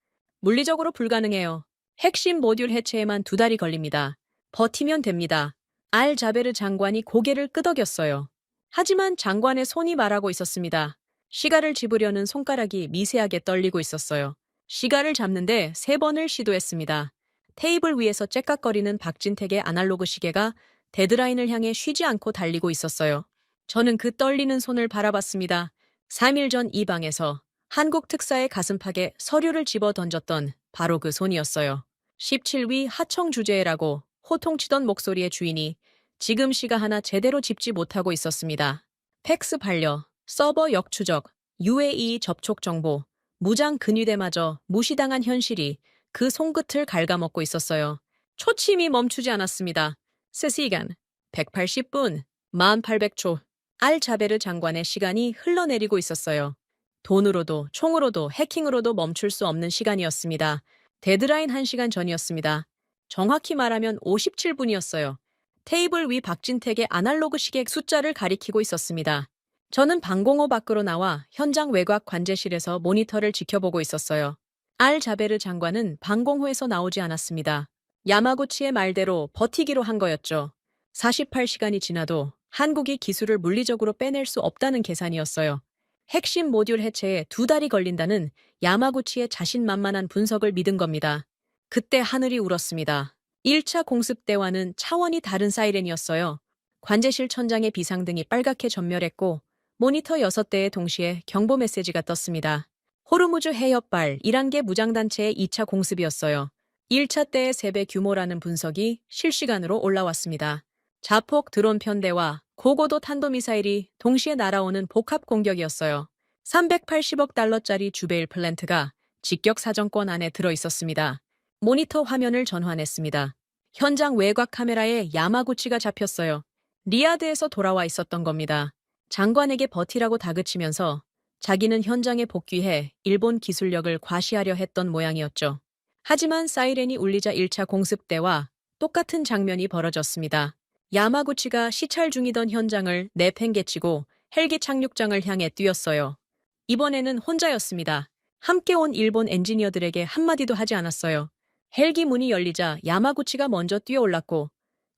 물리적으로 불가능해요. 핵심 모듈 해체에만 2달이 걸립니다. 버티면 됩니다. 알자베르 장관이 고개를 끄덕였어요. 하지만 장관의 손이 말하고 있었습니다. 시가를 집으려는 손가락이 미세하게 떨리고 있었어요. 시가를 잡는데 3번을 시도했습니다. 테이블 위에서 째깍거리는 박진택의 아날로그 시계가 데드라인을 향해 쉬지 않고 달리고 있었어요. 저는 그 떨리는 손을 바라봤습니다. 3일 전 이 방에서 한국 특사의 가슴팍에 서류를 집어 던졌던 바로 그 손이었어요. 17위 하청 주제라고 호통치던 목소리의 주인이 지금 시가 하나 제대로 집지 못하고 있었습니다. 팩스 반려, 서버 역추적, UAE 접촉 정보, 무장 근위대마저 무시당한 현실이 그 손끝을 갉아먹고 있었어요. 초침이 멈추지 않았습니다. 3시간, 180분, 1800초. 알자베르 장관의 시간이 흘러내리고 있었어요. 돈으로도 총으로도 해킹으로도 멈출 수 없는 시간이었습니다. 데드라인 1시간 전이었습니다. 정확히 말하면 57분이었어요. 테이블 위 박진택의 아날로그 시계 숫자를 가리키고 있었습니다. 저는 방공호 밖으로 나와 현장 외곽 관제실에서 모니터를 지켜보고 있었어요. 알자베르 장관은 방공호에서 나오지 않았습니다. 야마구치의 말대로 버티기로 한 거였죠. 48시간이 지나도 한국이 기술을 물리적으로 빼낼 수 없다는 계산이었어요. 핵심 모듈 해체에 2달이 걸린다는 야마구치의 자신만만한 분석을 믿은 겁니다. 그때 하늘이 울었습니다. 1차 공습 때와는 차원이 다른 사이렌이었어요. 관제실 천장의 비상등이 빨갛게 전멸했고 모니터 6대에 동시에 경보 메시지가 떴습니다. 호르무즈 해협발 1한계 무장단체의 2차 공습이었어요. 1차 때의 3배 규모라는 분석이 실시간으로 올라왔습니다. 자폭 드론 편대와 고고도 탄도미사일이 동시에 날아오는 복합 공격이었어요. 380억 달러짜리 주베일 플랜트가 직격 사정권 안에 들어 있었습니다. 모니터 화면을 전환했습니다. 현장 외곽 카메라에 야마구치가 잡혔어요. 리야드에서 돌아와 있었던 겁니다. 장관에게 버티라고 다그치면서 자기는 현장에 복귀해 일본 기술력을 과시하려 했던 모양이었죠. 하지만 사이렌이 울리자 1차 공습 때와 똑같은 장면이 벌어졌습니다. 야마구치가 시찰 중이던 현장을 내팽개치고 헬기 착륙장을 향해 뛰었어요. 이번에는 혼자였습니다. 함께 온 일본 엔지니어들에게 한마디도 하지 않았어요. 헬기 문이 열리자 야마구치가 먼저 뛰어올랐고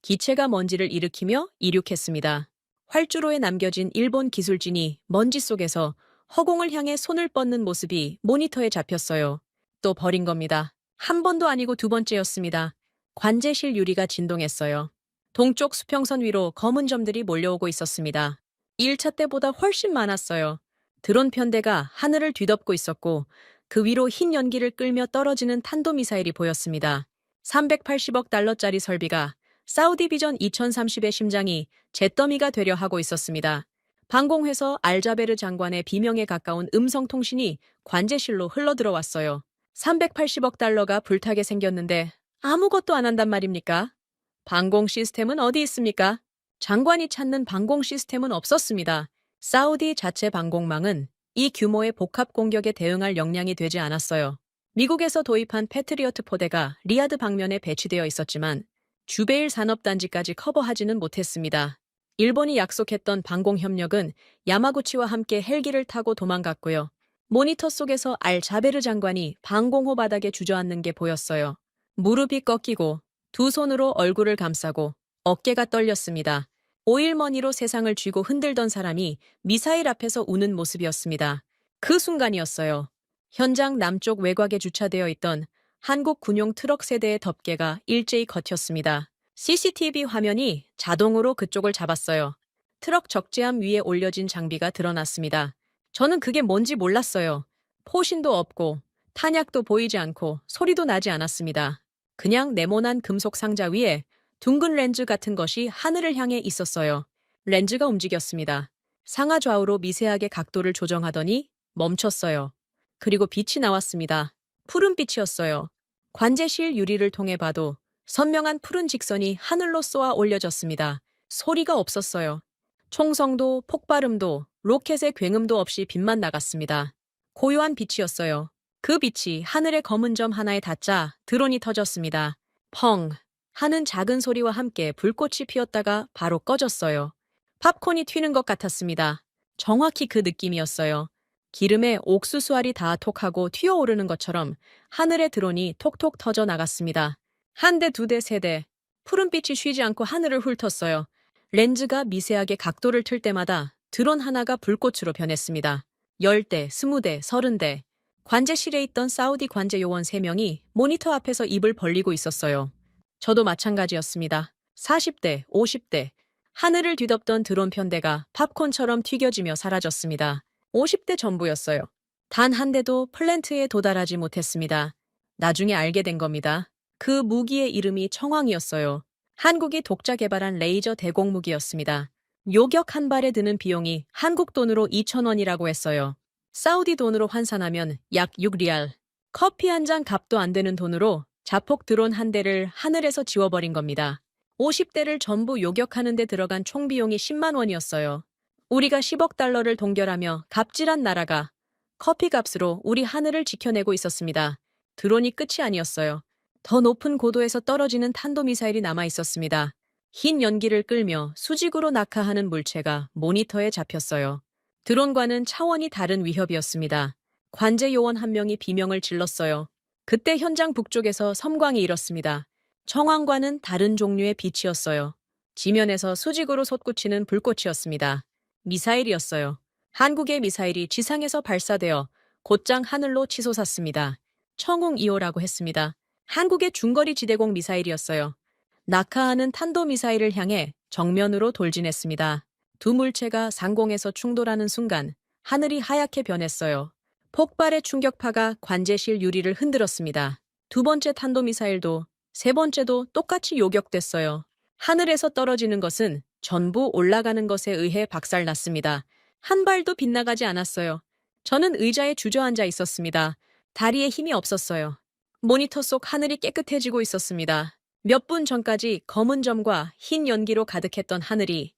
기체가 먼지를 일으키며 이륙했습니다. 활주로에 남겨진 일본 기술진이 먼지 속에서 허공을 향해 손을 뻗는 모습이 모니터에 잡혔어요. 또 버린 겁니다. 한 번도 아니고 두 번째였습니다. 관제실 유리가 진동했어요. 동쪽 수평선 위로 검은 점들이 몰려오고 있었습니다. 1차 때보다 훨씬 많았어요. 드론 편대가 하늘을 뒤덮고 있었고 그 위로 흰 연기를 끌며 떨어지는 탄도미사일이 보였습니다. 380억 달러짜리 설비가 사우디 비전 2030의 심장이 잿더미가 되려 하고 있었습니다. 방공회서 알자베르 장관의 비명에 가까운 음성통신이 관제실로 흘러들어왔어요. 380억 달러가 불타게 생겼는데 아무것도 안 한단 말입니까? 방공 시스템은 어디 있습니까? 장관이 찾는 방공 시스템은 없었습니다. 사우디 자체 방공망은 이 규모의 복합 공격에 대응할 역량이 되지 않았어요. 미국에서 도입한 패트리어트 포대가 리야드 방면에 배치되어 있었지만 주베일 산업단지까지 커버하지는 못했습니다. 일본이 약속했던 방공 협력은 야마구치와 함께 헬기를 타고 도망갔고요. 모니터 속에서 알자베르 장관이 방공호 바닥에 주저앉는 게 보였어요. 무릎이 꺾이고 두 손으로 얼굴을 감싸고 어깨가 떨렸습니다. 오일머니로 세상을 쥐고 흔들던 사람이 미사일 앞에서 우는 모습이었습니다. 그 순간이었어요. 현장 남쪽 외곽에 주차되어 있던 한국 군용 트럭 세대의 덮개가 일제히 걷혔습니다. CCTV 화면이 자동으로 그쪽을 잡았어요. 트럭 적재함 위에 올려진 장비가 드러났습니다. 저는 그게 뭔지 몰랐어요. 포신도 없고 탄약도 보이지 않고 소리도 나지 않았습니다. 그냥 네모난 금속 상자 위에 둥근 렌즈 같은 것이 하늘을 향해 있었어요. 렌즈가 움직였습니다. 상하 좌우로 미세하게 각도를 조정하더니 멈췄어요. 그리고 빛이 나왔습니다. 푸른 빛이었어요. 관제실 유리를 통해 봐도 선명한 푸른 직선이 하늘로 쏘아 올려졌습니다. 소리가 없었어요. 총성도 폭발음도 로켓의 굉음도 없이 빛만 나갔습니다. 고요한 빛이었어요. 그 빛이 하늘의 검은 점 하나에 닿자 드론이 터졌습니다. 펑 하는 작은 소리와 함께 불꽃이 피었다가 바로 꺼졌어요. 팝콘이 튀는 것 같았습니다. 정확히 그 느낌이었어요. 기름에 옥수수알이 다 톡하고 튀어오르는 것처럼 하늘의 드론이 톡톡 터져 나갔습니다. 한 대, 두 대, 세 대. 푸른빛이 쉬지 않고 하늘을 훑었어요. 렌즈가 미세하게 각도를 틀 때마다 드론 하나가 불꽃으로 변했습니다. 10대, 20대, 30대. 관제실에 있던 사우디 관제 요원 3명이 모니터 앞에서 입을 벌리고 있었어요. 저도 마찬가지였습니다. 40대, 50대. 하늘을 뒤덮던 드론 편대가 팝콘처럼 튀겨지며 사라졌습니다. 50대 전부였어요. 단 한 대도 플랜트에 도달하지 못했습니다. 나중에 알게 된 겁니다. 그 무기의 이름이 청황이었어요. 한국이 독자 개발한 레이저 대공무기였습니다. 요격 한 발에 드는 비용이 한국 돈으로 2,000원이라고 했어요. 사우디 돈으로 환산하면 약 6리알. 커피 한 잔 값도 안 되는 돈으로 자폭 드론 한 대를 하늘에서 지워버린 겁니다. 50대를 전부 요격하는 데 들어간 총 비용이 10만 원이었어요. 우리가 10억 달러를 동결하며 갑질한 나라가 커피 값으로 우리 하늘을 지켜내고 있었습니다. 드론이 끝이 아니었어요. 더 높은 고도에서 떨어지는 탄도미사일이 남아 있었습니다. 흰 연기를 끌며 수직으로 낙하하는 물체가 모니터에 잡혔어요. 드론과는 차원이 다른 위협이었습니다. 관제 요원 한 명이 비명을 질렀어요. 그때 현장 북쪽에서 섬광이 일었습니다. 청황과는 다른 종류의 빛이었어요. 지면에서 수직으로 솟구치는 불꽃이었습니다. 미사일이었어요. 한국의 미사일이 지상에서 발사되어 곧장 하늘로 치솟았습니다. 청웅 2호라고 했습니다. 한국의 중거리 지대공 미사일이었어요. 낙하하는 탄도미사일을 향해 정면으로 돌진했습니다. 두 물체가 상공에서 충돌하는 순간 하늘이 하얗게 변했어요. 폭발의 충격파가 관제실 유리를 흔들었습니다. 두 번째 탄도미사일도 세 번째도 똑같이 요격됐어요. 하늘에서 떨어지는 것은 전부 올라가는 것에 의해 박살났습니다. 한 발도 빗나가지 않았어요. 저는 의자에 주저앉아 있었습니다. 다리에 힘이 없었어요. 모니터 속 하늘이 깨끗해지고 있었습니다. 몇 분 전까지 검은 점과 흰 연기로 가득했던 하늘이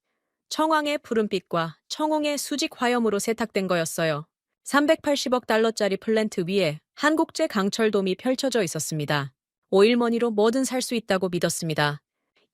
청황의 푸른빛과 청홍의 수직 화염으로 세탁된 거였어요. 380억 달러짜리 플랜트 위에 한국제 강철돔이 펼쳐져 있었습니다. 오일머니로 뭐든 살 수 있다고 믿었습니다.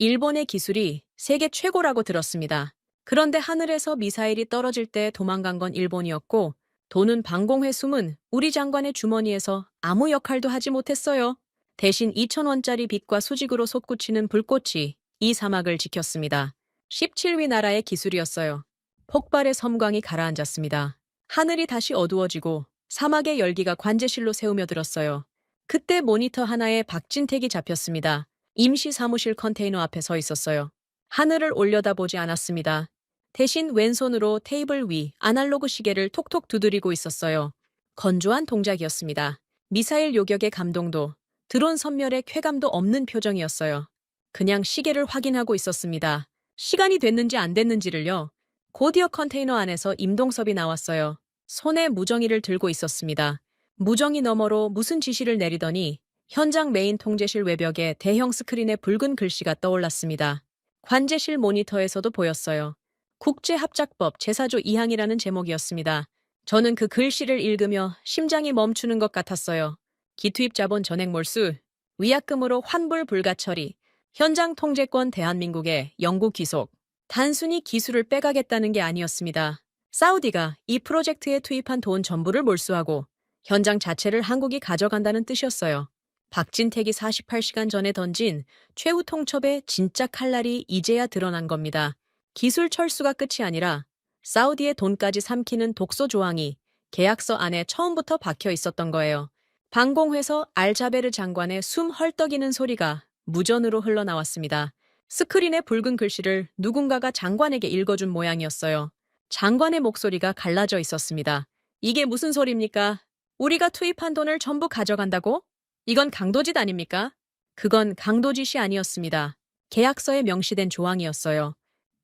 일본의 기술이 세계 최고라고 들었습니다. 그런데 하늘에서 미사일이 떨어질 때 도망간 건 일본이었고 돈은 방공회 숨은 우리 장관의 주머니에서 아무 역할도 하지 못했어요. 대신 2,000원짜리 빚과 수직으로 솟구치는 불꽃이 이 사막을 지켰습니다. 17위 나라의 기술이었어요. 폭발의 섬광이 가라앉았습니다. 하늘이 다시 어두워지고 사막의 열기가 관제실로 새우며 들었어요. 그때 모니터 하나에 박진택이 잡혔습니다. 임시 사무실 컨테이너 앞에 서 있었어요. 하늘을 올려다보지 않았습니다. 대신 왼손으로 테이블 위 아날로그 시계를 톡톡 두드리고 있었어요. 건조한 동작이었습니다. 미사일 요격의 감동도 드론 선멸의 쾌감도 없는 표정이었어요. 그냥 시계를 확인하고 있었습니다. 시간이 됐는지 안 됐는지를요. 곧이어 컨테이너 안에서 임동섭이 나왔어요. 손에 무정의를 들고 있었습니다. 무정의 너머로 무슨 지시를 내리더니 현장 메인 통제실 외벽에 대형 스크린에 붉은 글씨가 떠올랐습니다. 관제실 모니터에서도 보였어요. 국제합작법 제4조 2항이라는 제목이었습니다. 저는 그 글씨를 읽으며 심장이 멈추는 것 같았어요. 기투입 자본 전액 몰수, 위약금으로 환불 불가 처리, 현장 통제권 대한민국의 영구 귀속. 단순히 기술을 빼가겠다는 게 아니었습니다. 사우디가 이 프로젝트에 투입한 돈 전부를 몰수하고 현장 자체를 한국이 가져간다는 뜻이었어요. 박진택이 48시간 전에 던진 최후 통첩의 진짜 칼날이 이제야 드러난 겁니다. 기술 철수가 끝이 아니라 사우디의 돈까지 삼키는 독소 조항이 계약서 안에 처음부터 박혀 있었던 거예요. 방공회서 알자베르 장관의 숨 헐떡이는 소리가 무전으로 흘러나왔습니다. 스크린의 붉은 글씨를 누군가가 장관에게 읽어준 모양이었어요. 장관의 목소리가 갈라져 있었습니다. 이게 무슨 소리입니까? 우리가 투입한 돈을 전부 가져간다고? 이건 강도짓 아닙니까? 그건 강도짓이 아니었습니다. 계약서에 명시된 조항이었어요.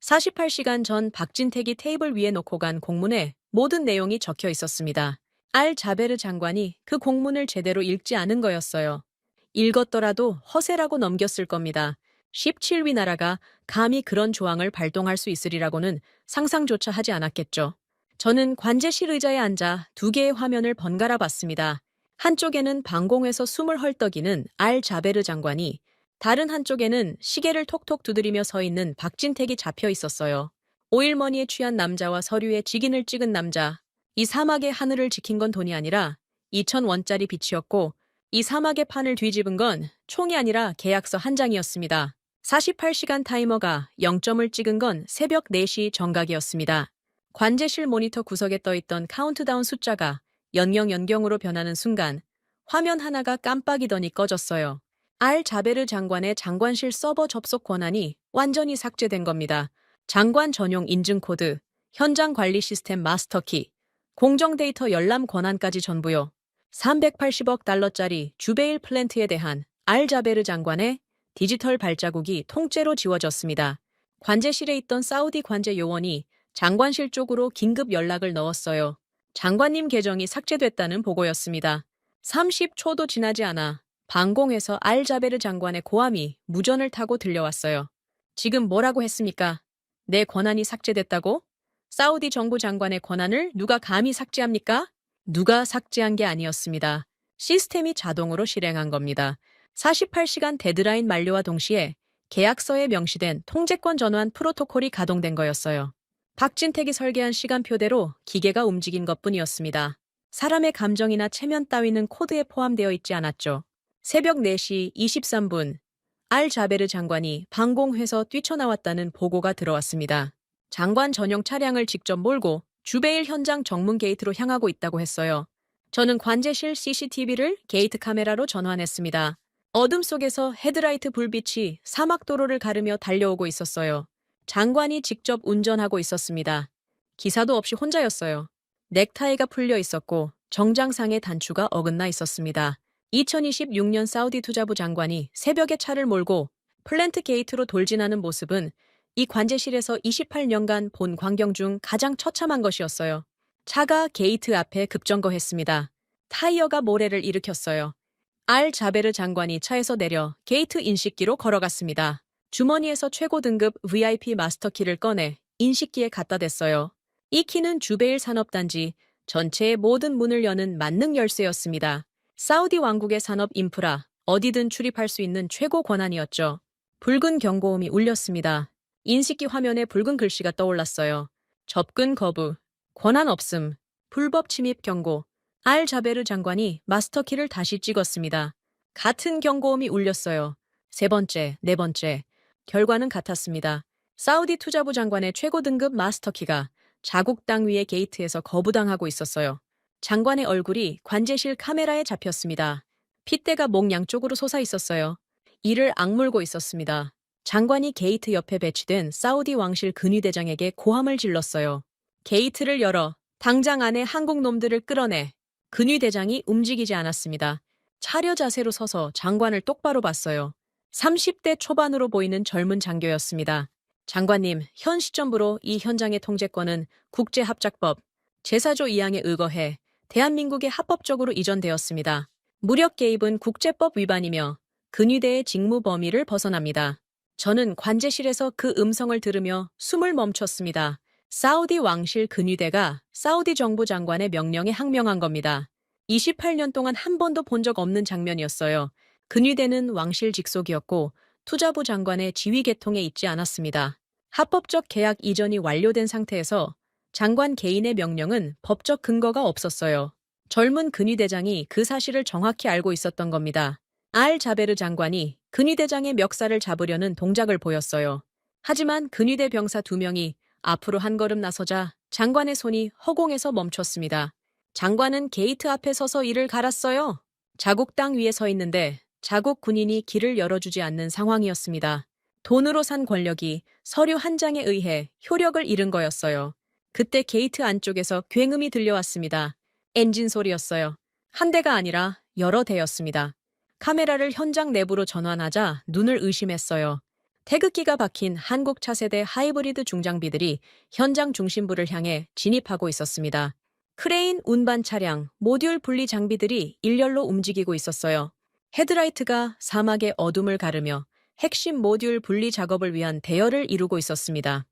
48시간 전 박진택이 테이블 위에 놓고 간 공문에 모든 내용이 적혀 있었습니다. 알 자베르 장관이 그 공문을 제대로 읽지 않은 거였어요. 읽었더라도 허세라고 넘겼을 겁니다. 17위 나라가 감히 그런 조항을 발동할 수 있으리라고는 상상조차 하지 않았겠죠. 저는 관제실 의자에 앉아 두 개의 화면을 번갈아 봤습니다. 한쪽에는 방공에서 숨을 헐떡이는 알 자베르 장관이, 다른 한쪽에는 시계를 톡톡 두드리며 서 있는 박진택이 잡혀 있었어요. 오일머니에 취한 남자와 서류에 직인을 찍은 남자. 이 사막의 하늘을 지킨 건 돈이 아니라 2,000원짜리 빚이었고 이 사막의 판을 뒤집은 건 총이 아니라 계약서 한 장이었습니다. 48시간 타이머가 0점을 찍은 건 새벽 4시 정각이었습니다. 관제실 모니터 구석에 떠있던 카운트다운 숫자가 연경연경으로 변하는 순간 화면 하나가 깜빡이더니 꺼졌어요. 알 자베르 장관의 장관실 서버 접속 권한이 완전히 삭제된 겁니다. 장관 전용 인증 코드, 현장 관리 시스템 마스터키, 공정 데이터 열람 권한까지 전부요. 380억 달러짜리 주베일 플랜트에 대한 알 자베르 장관의 디지털 발자국이 통째로 지워졌습니다. 관제실에 있던 사우디 관제 요원이 장관실 쪽으로 긴급 연락을 넣었어요. 장관님 계정이 삭제됐다는 보고였습니다. 30초도 지나지 않아 방공에서 알 자베르 장관의 고함이 무전을 타고 들려왔어요. 지금 뭐라고 했습니까? 내 권한이 삭제됐다고? 사우디 정부 장관의 권한을 누가 감히 삭제합니까? 누가 삭제한 게 아니었습니다. 시스템이 자동으로 실행한 겁니다. 48시간 데드라인 만료와 동시에 계약서에 명시된 통제권 전환 프로토콜이 가동된 거였어요. 박진택이 설계한 시간표대로 기계가 움직인 것뿐이었습니다. 사람의 감정이나 체면 따위는 코드에 포함되어 있지 않았죠. 새벽 4시 23분, 알 자베르 장관이 방공회서 뛰쳐나왔다는 보고가 들어왔습니다. 장관 전용 차량을 직접 몰고 주베일 현장 정문 게이트로 향하고 있다고 했어요. 저는 관제실 CCTV를 게이트 카메라로 전환했습니다. 어둠 속에서 헤드라이트 불빛이 사막도로를 가르며 달려오고 있었어요. 장관이 직접 운전하고 있었습니다. 기사도 없이 혼자였어요. 넥타이가 풀려 있었고 정장상의 단추가 어긋나 있었습니다. 2026년 사우디 투자부 장관이 새벽에 차를 몰고 플랜트 게이트로 돌진하는 모습은 이 관제실에서 28년간 본 광경 중 가장 처참한 것이었어요. 차가 게이트 앞에 급정거했습니다. 타이어가 모래를 일으켰어요. 알 자베르 장관이 차에서 내려 게이트 인식기로 걸어갔습니다. 주머니에서 최고 등급 VIP 마스터키를 꺼내 인식기에 갖다 댔어요. 이 키는 주베일 산업단지 전체의 모든 문을 여는 만능 열쇠였습니다. 사우디 왕국의 산업 인프라, 어디든 출입할 수 있는 최고 권한이었죠. 붉은 경고음이 울렸습니다. 인식기 화면에 붉은 글씨가 떠올랐어요. 접근 거부, 권한 없음, 불법 침입 경고. 알 자베르 장관이 마스터키를 다시 찍었습니다. 같은 경고음이 울렸어요. 세 번째, 네 번째. 결과는 같았습니다. 사우디 투자부 장관의 최고 등급 마스터키가 자국 땅 위의 게이트에서 거부당하고 있었어요. 장관의 얼굴이 관제실 카메라에 잡혔습니다. 핏대가 목 양쪽으로 솟아 있었어요. 이를 악물고 있었습니다. 장관이 게이트 옆에 배치된 사우디 왕실 근위대장에게 고함을 질렀어요. 게이트를 열어 당장 안에 한국 놈들을 끌어내. 근위대장이 움직이지 않았습니다. 차려 자세로 서서 장관을 똑바로 봤어요. 30대 초반으로 보이는 젊은 장교였습니다. 장관님, 현 시점부로 이 현장의 통제권은 국제합작법 제4조 2항에 의거해 대한민국에 합법적으로 이전되었습니다. 무력 개입은 국제법 위반이며 근위대의 직무 범위를 벗어납니다. 저는 관제실에서 그 음성을 들으며 숨을 멈췄습니다. 사우디 왕실 근위대가 사우디 정부 장관의 명령에 항명한 겁니다. 28년 동안 한 번도 본 적 없는 장면이었어요. 근위대는 왕실 직속이었고 투자부 장관의 지휘 계통에 있지 않았습니다. 합법적 계약 이전이 완료된 상태에서 장관 개인의 명령은 법적 근거가 없었어요. 젊은 근위대장이 그 사실을 정확히 알고 있었던 겁니다. 알 자베르 장관이 근위대장의 멱살을 잡으려는 동작을 보였어요. 하지만 근위대 병사 2명이 앞으로 한 걸음 나서자 장관의 손이 허공에서 멈췄습니다. 장관은 게이트 앞에 서서 이를 갈았어요. 자국 땅 위에 서 있는데 자국 군인이 길을 열어주지 않는 상황이었습니다. 돈으로 산 권력이 서류 한 장에 의해 효력을 잃은 거였어요. 그때 게이트 안쪽에서 굉음이 들려왔습니다. 엔진 소리였어요. 한 대가 아니라 여러 대였습니다. 카메라를 현장 내부로 전환하자 눈을 의심했어요. 태극기가 박힌 한국 차세대 하이브리드 중장비들이 현장 중심부를 향해 진입하고 있었습니다. 크레인, 운반 차량, 모듈 분리 장비들이 일렬로 움직이고 있었어요. 헤드라이트가 사막의 어둠을 가르며 핵심 모듈 분리 작업을 위한 대열을 이루고 있었습니다.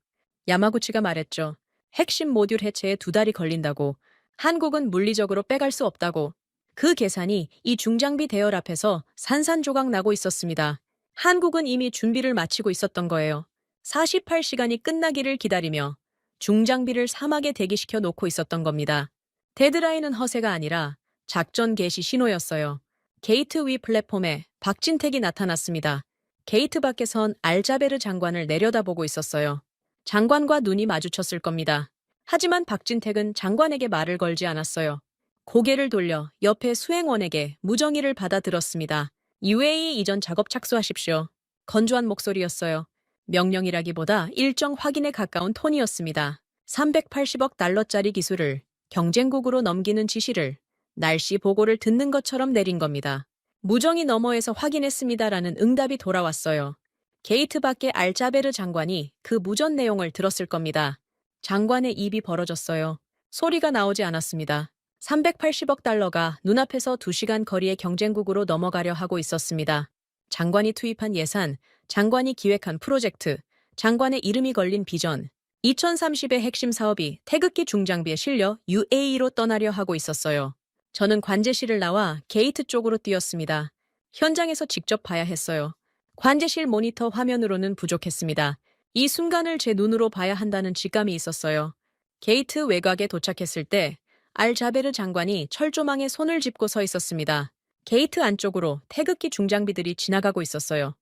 야마구치가 말했죠. 핵심 모듈 해체에 2달이 걸린다고. 한국은 물리적으로 빼갈 수 없다고. 그 계산이 이 중장비 대열 앞에서 산산조각 나고 있었습니다. 한국은 이미 준비를 마치고 있었던 거예요. 48시간이 끝나기를 기다리며 중장비를 사막에 대기시켜 놓고 있었던 겁니다. 데드라인은 허세가 아니라 작전 개시 신호였어요. 게이트 위 플랫폼에 박진택이 나타났습니다. 게이트 밖에선 알자베르 장관을 내려다보고 있었어요. 장관과 눈이 마주쳤을 겁니다. 하지만 박진택은 장관에게 말을 걸지 않았어요. 고개를 돌려 옆에 수행원에게 무정의를 받아들었습니다. UAE 이전 작업 착수하십시오. 건조한 목소리였어요. 명령이라기보다 일정 확인에 가까운 톤이었습니다. 380억 달러짜리 기술을 경쟁국으로 넘기는 지시를 날씨 보고를 듣는 것처럼 내린 겁니다. 무정의 너머에서 확인했습니다라는 응답이 돌아왔어요. 게이트 밖의 알자베르 장관이 그 무전 내용을 들었을 겁니다. 장관의 입이 벌어졌어요. 소리가 나오지 않았습니다. 380억 달러가 눈앞에서 2시간 거리의 경쟁국으로 넘어가려 하고 있었습니다. 장관이 투입한 예산, 장관이 기획한 프로젝트, 장관의 이름이 걸린 비전, 2030의 핵심 사업이 태극기 중장비에 실려 UAE로 떠나려 하고 있었어요. 저는 관제실을 나와 게이트 쪽으로 뛰었습니다. 현장에서 직접 봐야 했어요. 관제실 모니터 화면으로는 부족했습니다. 이 순간을 제 눈으로 봐야 한다는 직감이 있었어요. 게이트 외곽에 도착했을 때 알자베르 장관이 철조망에 손을 짚고 서 있었습니다. 게이트 안쪽으로 태극기 중장비들이 지나가고 있었어요.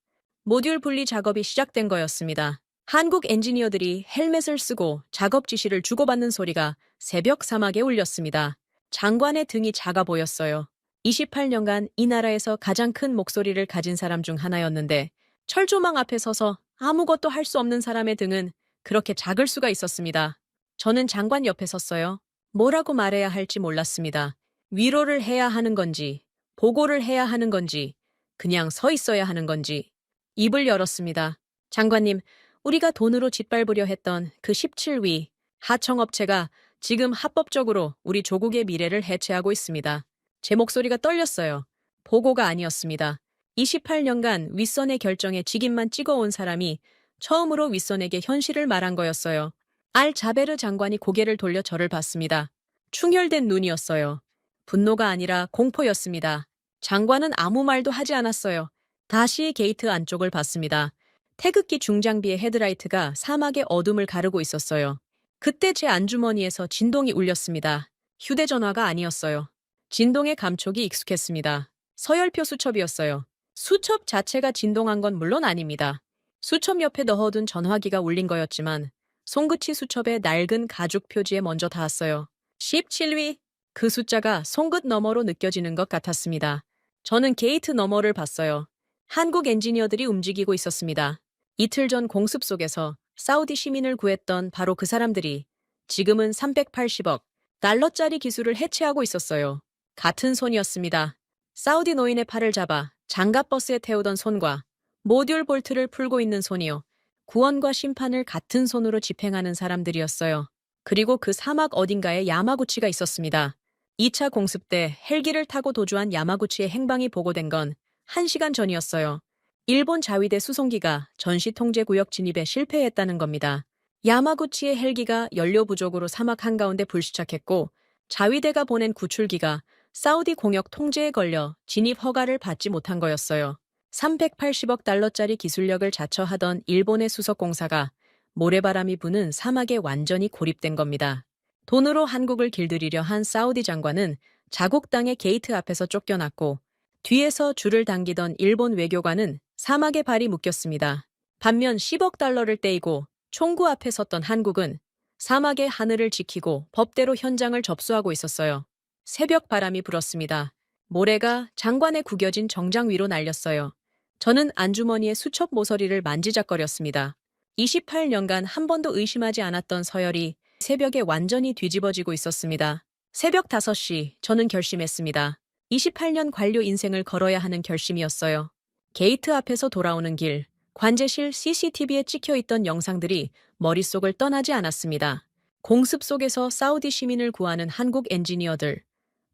모듈 분리 작업이 시작된 거였습니다. 한국 엔지니어들이 헬멧을 쓰고 작업 지시를 주고받는 소리가 새벽 사막에 울렸습니다. 장관의 등이 작아 보였어요. 28년간 이 나라에서 가장 큰 목소리를 가진 사람 중 하나였는데 철조망 앞에 서서 아무것도 할 수 없는 사람의 등은 그렇게 작을 수가 있었습니다. 저는 장관 옆에 섰어요. 뭐라고 말해야 할지 몰랐습니다. 위로를 해야 하는 건지, 보고를 해야 하는 건지, 그냥 서 있어야 하는 건지. 입을 열었습니다. 장관님, 우리가 돈으로 짓밟으려 했던 그 17위 하청업체가 지금 합법적으로 우리 조국의 미래를 해체하고 있습니다. 제 목소리가 떨렸어요. 보고가 아니었습니다. 28년간 윗선의 결정에 직임만 찍어온 사람이 처음으로 윗선에게 현실을 말한 거였어요. 알 자베르 장관이 고개를 돌려 저를 봤습니다. 충혈된 눈이었어요. 분노가 아니라 공포였습니다. 장관은 아무 말도 하지 않았어요. 다시 게이트 안쪽을 봤습니다. 태극기 중장비의 헤드라이트가 사막의 어둠을 가르고 있었어요. 그때 제 안주머니에서 진동이 울렸습니다. 휴대전화가 아니었어요. 진동의 감촉이 익숙했습니다. 서열표 수첩이었어요. 수첩 자체가 진동한 건 물론 아닙니다. 수첩 옆에 넣어둔 전화기가 울린 거였지만 손끝이 수첩의 낡은 가죽 표지에 먼저 닿았어요. 17위. 그 숫자가 손끝 너머로 느껴지는 것 같았습니다. 저는 게이트 너머를 봤어요. 한국 엔지니어들이 움직이고 있었습니다. 이틀 전 공습 속에서 사우디 시민을 구했던 바로 그 사람들이 지금은 380억 달러짜리 기술을 해체하고 있었어요. 같은 손이었습니다. 사우디 노인의 팔을 잡아 장갑버스에 태우던 손과 모듈 볼트를 풀고 있는 손이요. 구원과 심판을 같은 손으로 집행하는 사람들이었어요. 그리고 그 사막 어딘가에 야마구치가 있었습니다. 2차 공습 때 헬기를 타고 도주한 야마구치의 행방이 보고된 건 1시간 전이었어요. 일본 자위대 수송기가 전시 통제구역 진입에 실패했다는 겁니다. 야마구치의 헬기가 연료 부족으로 사막 한가운데 불시착했고 자위대가 보낸 구출기가 사우디 공역 통제에 걸려 진입 허가를 받지 못한 거였어요. 380억 달러짜리 기술력을 자처하던 일본의 수석공사가 모래바람이 부는 사막에 완전히 고립된 겁니다. 돈으로 한국을 길들이려 한 사우디 장관은 자국 땅의 게이트 앞에서 쫓겨났고 뒤에서 줄을 당기던 일본 외교관은 사막에 발이 묶였습니다. 반면 10억 달러를 떼이고 총구 앞에 섰던 한국은 사막의 하늘을 지키고 법대로 현장을 접수하고 있었어요. 새벽 바람이 불었습니다. 모래가 장관의 구겨진 정장 위로 날렸어요. 저는 안주머니의 수첩 모서리를 만지작거렸습니다. 28년간 한 번도 의심하지 않았던 서열이 새벽에 완전히 뒤집어지고 있었습니다. 새벽 5시 저는 결심했습니다. 28년 관료 인생을 걸어야 하는 결심이었어요. 게이트 앞에서 돌아오는 길, 관제실 CCTV에 찍혀있던 영상들이 머릿속을 떠나지 않았습니다. 공습 속에서 사우디 시민을 구하는 한국 엔지니어들,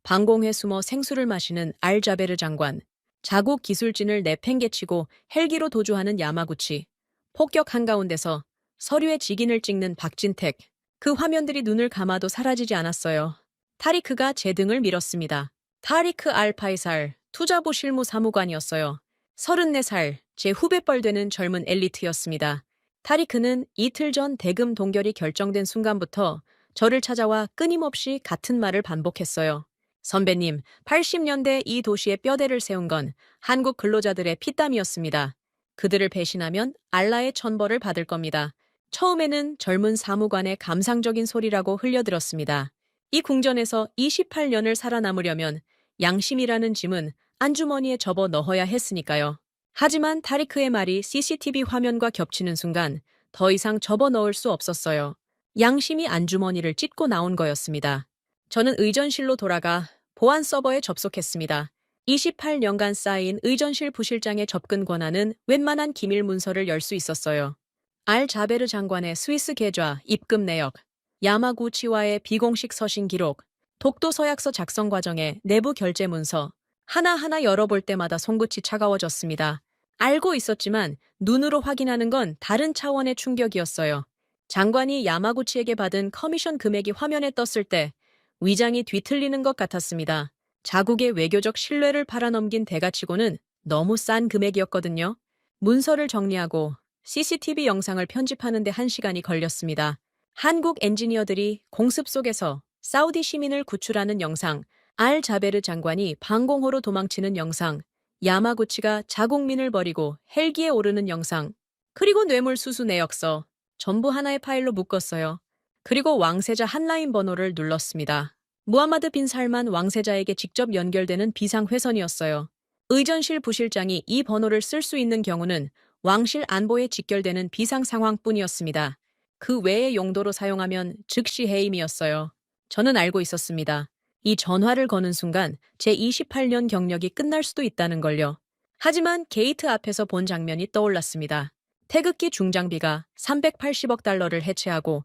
방공에 숨어 생수를 마시는 알자베르 장관, 자국 기술진을 내팽개치고 헬기로 도주하는 야마구치, 폭격 한가운데서 서류에 직인을 찍는 박진택, 그 화면들이 눈을 감아도 사라지지 않았어요. 타리크가 제 등을 밀었습니다. 타리크 알파이살, 투자부 실무사무관이었어요. 34살, 제 후배뻘 되는 젊은 엘리트였습니다. 타리크는 이틀 전 대금 동결이 결정된 순간부터 저를 찾아와 끊임없이 같은 말을 반복했어요. 선배님, 80년대 이 도시에 뼈대를 세운 건 한국 근로자들의 피땀이었습니다. 그들을 배신하면 알라의 천벌을 받을 겁니다. 처음에는 젊은 사무관의 감상적인 소리라고 흘려들었습니다. 이 궁전에서 28년을 살아남으려면 양심이라는 짐은 안주머니에 접어 넣어야 했으니까요. 하지만 타리크의 말이 CCTV 화면과 겹치는 순간 더 이상 접어 넣을 수 없었어요. 양심이 안주머니를 찢고 나온 거였습니다. 저는 의전실로 돌아가 보안 서버에 접속했습니다. 28년간 쌓인 의전실 부실장의 접근 권한은 웬만한 기밀 문서를 열 수 있었어요. 알 자베르 장관의 스위스 계좌, 입금 내역, 야마구치와의 비공식 서신 기록, 독도 서약서 작성 과정의 내부 결제 문서, 하나하나 열어볼 때마다 손끝이 차가워졌습니다. 알고 있었지만 눈으로 확인하는 건 다른 차원의 충격이었어요. 장관이 야마구치에게 받은 커미션 금액이 화면에 떴을 때 위장이 뒤틀리는 것 같았습니다. 자국의 외교적 신뢰를 팔아넘긴 대가치고는 너무 싼 금액이었거든요. 문서를 정리하고 CCTV 영상을 편집하는 데 1시간이 걸렸습니다. 한국 엔지니어들이 공습 속에서 사우디 시민을 구출하는 영상, 알 자베르 장관이 방공호로 도망치는 영상, 야마구치가 자국민을 버리고 헬기에 오르는 영상, 그리고 뇌물수수 내역서, 전부 하나의 파일로 묶었어요. 그리고 왕세자 한라인 번호를 눌렀습니다. 무하마드 빈 살만 왕세자에게 직접 연결되는 비상회선이었어요. 의전실 부실장이 이 번호를 쓸 수 있는 경우는 왕실 안보에 직결되는 비상 상황뿐이었습니다. 그 외의 용도로 사용하면 즉시 해임이었어요. 저는 알고 있었습니다. 이 전화를 거는 순간 제 28년 경력이 끝날 수도 있다는 걸요. 하지만 게이트 앞에서 본 장면이 떠올랐습니다. 태극기 중장비가 380억 달러를 해체하고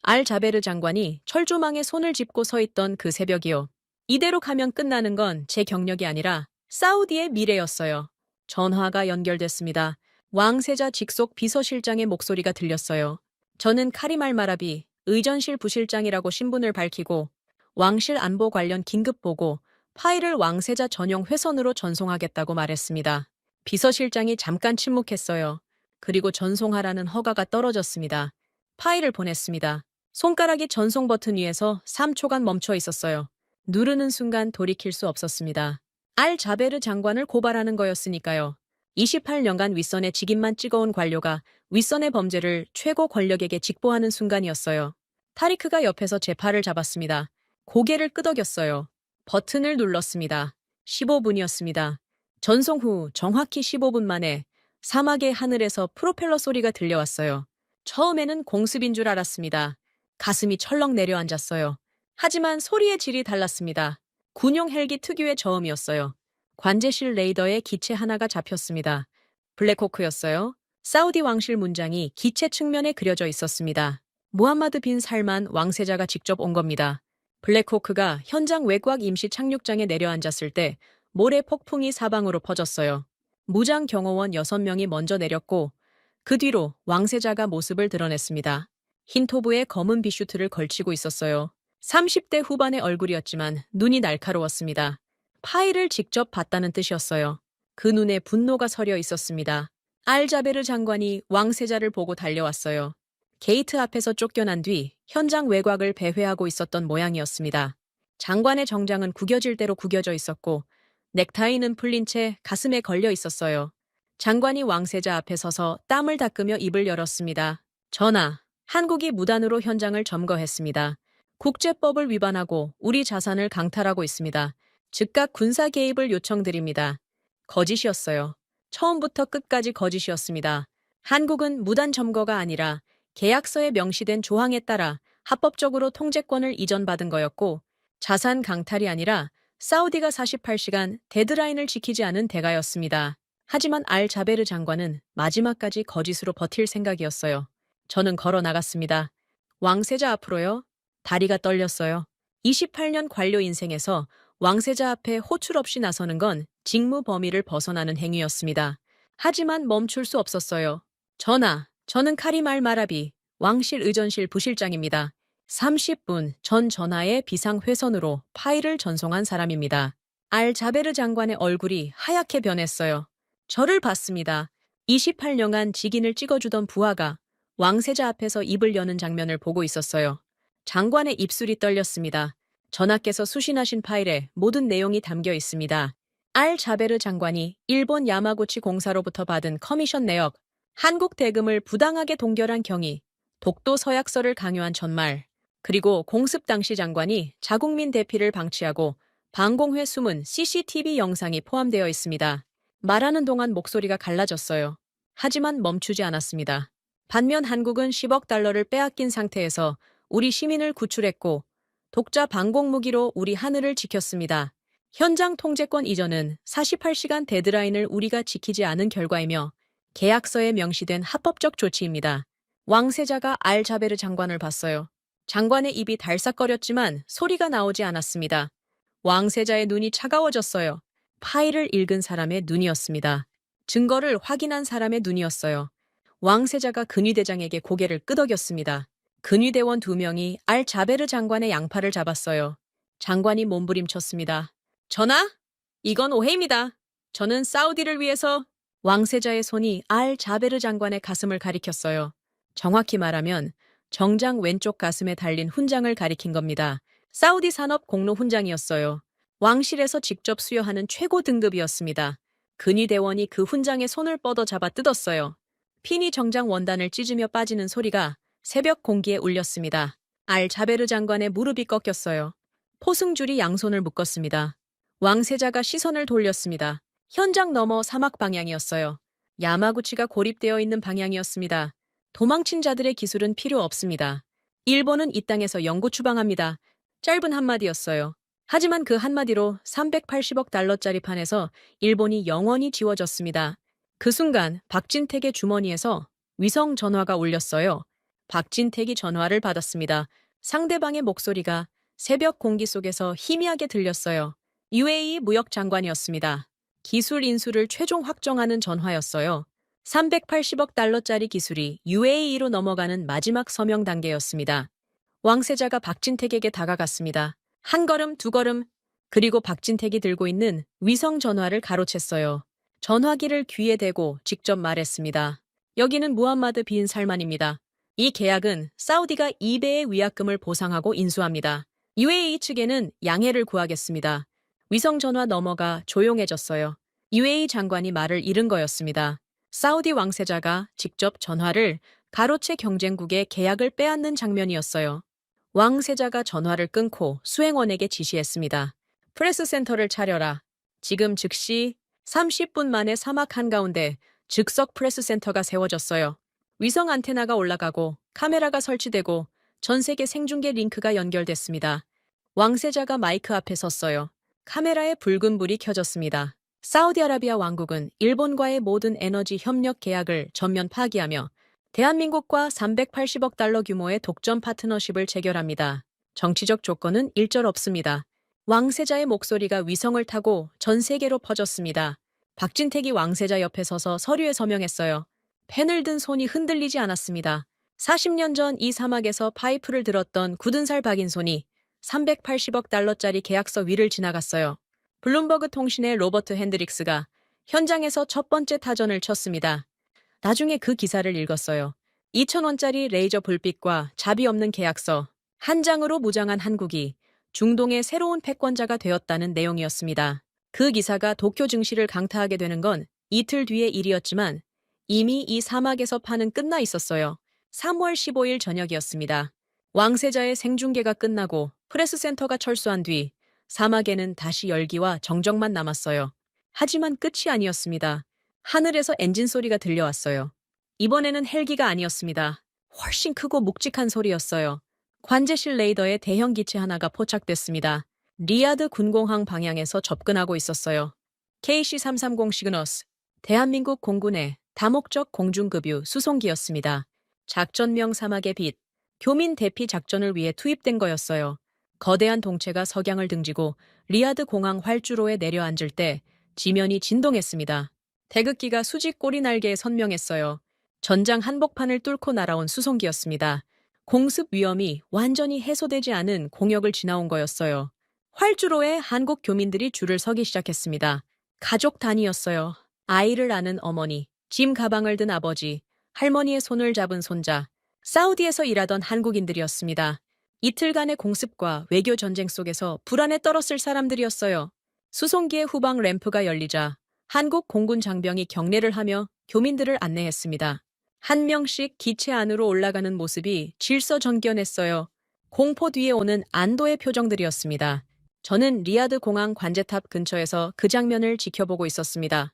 알자베르 장관이 철조망에 손을 짚고 서 있던 그 새벽이요. 이대로 가면 끝나는 건 제 경력이 아니라 사우디의 미래였어요. 전화가 연결됐습니다. 왕세자 직속 비서실장의 목소리가 들렸어요. 저는 카림 알마라비 의전실 부실장이라고 신분을 밝히고 왕실 안보 관련 긴급 보고 파일을 왕세자 전용 회선으로 전송하겠다고 말했습니다. 비서실장이 잠깐 침묵했어요. 그리고 전송하라는 허가가 떨어졌습니다. 파일을 보냈습니다. 손가락이 전송 버튼 위에서 3초간 멈춰 있었어요. 누르는 순간 돌이킬 수 없었습니다. 알자베르 장관을 고발하는 거였으니까요. 28년간 윗선의 직임만 찍어온 관료가 윗선의 범죄를 최고 권력에게 직보하는 순간이었어요. 타리크가 옆에서 제 팔을 잡았습니다. 고개를 끄덕였어요. 버튼을 눌렀습니다. 15분이었습니다. 전송 후 정확히 15분 만에 사막의 하늘에서 프로펠러 소리가 들려왔어요. 처음에는 공습인 줄 알았습니다. 가슴이 철렁 내려앉았어요. 하지만 소리의 질이 달랐습니다. 군용 헬기 특유의 저음이었어요. 관제실 레이더에 기체 하나가 잡혔습니다. 블랙호크였어요. 사우디 왕실 문장이 기체 측면에 그려져 있었습니다. 무함마드 빈 살만 왕세자가 직접 온 겁니다. 블랙호크가 현장 외곽 임시 착륙장에 내려앉았을 때 모래 폭풍이 사방으로 퍼졌어요. 무장 경호원 6명이 먼저 내렸고 그 뒤로 왕세자가 모습을 드러냈습니다. 흰 토브에 검은 비슈트를 걸치고 있었어요. 30대 후반의 얼굴이었지만 눈이 날카로웠습니다. 파일을 직접 봤다는 뜻이었어요. 그 눈에 분노가 서려 있었습니다. 알자베르 장관이 왕세자를 보고 달려왔어요. 게이트 앞에서 쫓겨난 뒤 현장 외곽을 배회하고 있었던 모양이었습니다. 장관의 정장은 구겨질 대로 구겨져 있었고 넥타이는 풀린 채 가슴에 걸려 있었어요. 장관이 왕세자 앞에 서서 땀을 닦으며 입을 열었습니다. 전하, 한국이 무단으로 현장을 점거했습니다. 국제법을 위반하고 우리 자산을 강탈하고 있습니다. 즉각 군사 개입을 요청드립니다. 거짓이었어요. 처음부터 끝까지 거짓이었습니다. 한국은 무단 점거가 아니라 계약서에 명시된 조항에 따라 합법적으로 통제권을 이전받은 거였고 자산 강탈이 아니라 사우디가 48시간 데드라인을 지키지 않은 대가였습니다. 하지만 알자베르 장관은 마지막까지 거짓으로 버틸 생각이었어요. 저는 걸어 나갔습니다. 왕세자 앞으로요. 다리가 떨렸어요. 28년 관료 인생에서 왕세자 앞에 호출 없이 나서는 건 직무 범위를 벗어나는 행위였습니다. 하지만 멈출 수 없었어요. 전하, 저는 카림 알마라비, 왕실 의전실 부실장입니다. 30분 전 전하의 비상회선으로 파일을 전송한 사람입니다. 알자베르 장관의 얼굴이 하얗게 변했어요. 저를 봤습니다. 28년간 직인을 찍어주던 부하가 왕세자 앞에서 입을 여는 장면을 보고 있었어요. 장관의 입술이 떨렸습니다. 전하께서 수신하신 파일에 모든 내용이 담겨 있습니다. 알자베르 장관이 일본 야마구치 공사로부터 받은 커미션 내역, 한국 대금을 부당하게 동결한 경위, 독도 서약서를 강요한 전말, 그리고 공습 당시 장관이 자국민 대피를 방치하고 방공회 숨은 CCTV 영상이 포함되어 있습니다. 말하는 동안 목소리가 갈라졌어요. 하지만 멈추지 않았습니다. 반면 한국은 10억 달러를 빼앗긴 상태에서 우리 시민을 구출했고 독자 방공 무기로 우리 하늘을 지켰습니다. 현장 통제권 이전은 48시간 데드라인을 우리가 지키지 않은 결과이며 계약서에 명시된 합법적 조치입니다. 왕세자가 알자베르 장관을 봤어요. 장관의 입이 달싹거렸지만 소리가 나오지 않았습니다. 왕세자의 눈이 차가워졌어요. 파일을 읽은 사람의 눈이었습니다. 증거를 확인한 사람의 눈이었어요. 왕세자가 근위대장에게 고개를 끄덕였습니다. 근위대원 2명이 알자베르 장관의 양팔을 잡았어요. 장관이 몸부림쳤습니다. 전하, 이건 오해입니다. 저는 사우디를 위해서. 왕세자의 손이 알자베르 장관의 가슴을 가리켰어요. 정확히 말하면 정장 왼쪽 가슴에 달린 훈장을 가리킨 겁니다. 사우디 산업 공로 훈장이었어요. 왕실에서 직접 수여하는 최고 등급이었습니다. 근위대원이 그 훈장에 손을 뻗어 잡아 뜯었어요. 핀이 정장 원단을 찢으며 빠지는 소리가 새벽 공기에 울렸습니다. 알자베르 장관의 무릎이 꺾였어요. 포승줄이 양손을 묶었습니다. 왕세자가 시선을 돌렸습니다. 현장 너머 사막 방향이었어요. 야마구치가 고립되어 있는 방향이었습니다. 도망친 자들의 기술은 필요 없습니다. 일본은 이 땅에서 영구 추방합니다. 짧은 한마디였어요. 하지만 그 한마디로 380억 달러짜리 판에서 일본이 영원히 지워졌습니다. 그 순간 박진택의 주머니에서 위성 전화가 울렸어요. 박진택이 전화를 받았습니다. 상대방의 목소리가 새벽 공기 속에서 희미하게 들렸어요. UAE 무역 장관이었습니다. 기술 인수를 최종 확정하는 전화였어요. 380억 달러짜리 기술이 UAE로 넘어가는 마지막 서명 단계였습니다. 왕세자가 박진택에게 다가갔습니다. 한 걸음, 두 걸음, 그리고 박진택이 들고 있는 위성 전화를 가로챘어요. 전화기를 귀에 대고 직접 말했습니다. 여기는 무함마드 빈 살만입니다. 이 계약은 사우디가 2배의 위약금을 보상하고 인수합니다. UAE 측에는 양해를 구하겠습니다. 위성 전화 넘어가 조용해졌어요. UAE 장관이 말을 잃은 거였습니다. 사우디 왕세자가 직접 전화를 가로채 경쟁국의 계약을 빼앗는 장면이었어요. 왕세자가 전화를 끊고 수행원에게 지시했습니다. 프레스센터를 차려라. 지금 즉시 30분 만에 사막 한가운데 즉석 프레스센터가 세워졌어요. 위성 안테나가 올라가고 카메라가 설치되고 전 세계 생중계 링크가 연결됐습니다. 왕세자가 마이크 앞에 섰어요. 카메라에 붉은 불이 켜졌습니다. 사우디아라비아 왕국은 일본과의 모든 에너지 협력 계약을 전면 파기하며 대한민국과 380억 달러 규모의 독점 파트너십을 체결합니다. 정치적 조건은 일절 없습니다. 왕세자의 목소리가 위성을 타고 전 세계로 퍼졌습니다. 박진택이 왕세자 옆에 서서 서류에 서명했어요. 펜을 든 손이 흔들리지 않았습니다. 40년 전 이 사막에서 파이프를 들었던 굳은 살 박인 손이 380억 달러짜리 계약서 위를 지나갔어요. 블룸버그 통신의 로버트 핸드릭스가 현장에서 첫 번째 타전을 쳤습니다. 나중에 그 기사를 읽었어요. 2,000원짜리 레이저 불빛과 자비 없는 계약서, 한 장으로 무장한 한국이 중동의 새로운 패권자가 되었다는 내용이었습니다. 그 기사가 도쿄 증시를 강타하게 되는 건 이틀 뒤의 일이었지만 이미 이 사막에서 판은 끝나 있었어요. 3월 15일 저녁이었습니다. 왕세자의 생중계가 끝나고 프레스센터가 철수한 뒤 사막에는 다시 열기와 정적만 남았어요. 하지만 끝이 아니었습니다. 하늘에서 엔진 소리가 들려왔어요. 이번에는 헬기가 아니었습니다. 훨씬 크고 묵직한 소리였어요. 관제실 레이더에 대형 기체 하나가 포착됐습니다. 리야드 군공항 방향에서 접근하고 있었어요. KC-330 시그너스, 대한민국 공군의 다목적 공중급유 수송기였습니다. 작전명 사막의 빛, 교민 대피 작전을 위해 투입된 거였어요. 거대한 동체가 석양을 등지고 리야드 공항 활주로에 내려앉을 때 지면이 진동했습니다. 태극기가 수직 꼬리 날개에 선명했어요. 전장 한복판을 뚫고 날아온 수송기였습니다. 공습 위험이 완전히 해소되지 않은 공역을 지나온 거였어요. 활주로에 한국 교민들이 줄을 서기 시작했습니다. 가족 단위였어요. 아이를 아는 어머니, 짐 가방을 든 아버지, 할머니의 손을 잡은 손자, 사우디에서 일하던 한국인들이었습니다. 이틀간의 공습과 외교 전쟁 속에서 불안에 떨었을 사람들이었어요. 수송기의 후방 램프가 열리자 한국 공군 장병이 경례를 하며 교민들을 안내했습니다. 한 명씩 기체 안으로 올라가는 모습이 질서정연했어요. 공포 뒤에 오는 안도의 표정들이었습니다. 저는 리야드 공항 관제탑 근처에서 그 장면을 지켜보고 있었습니다.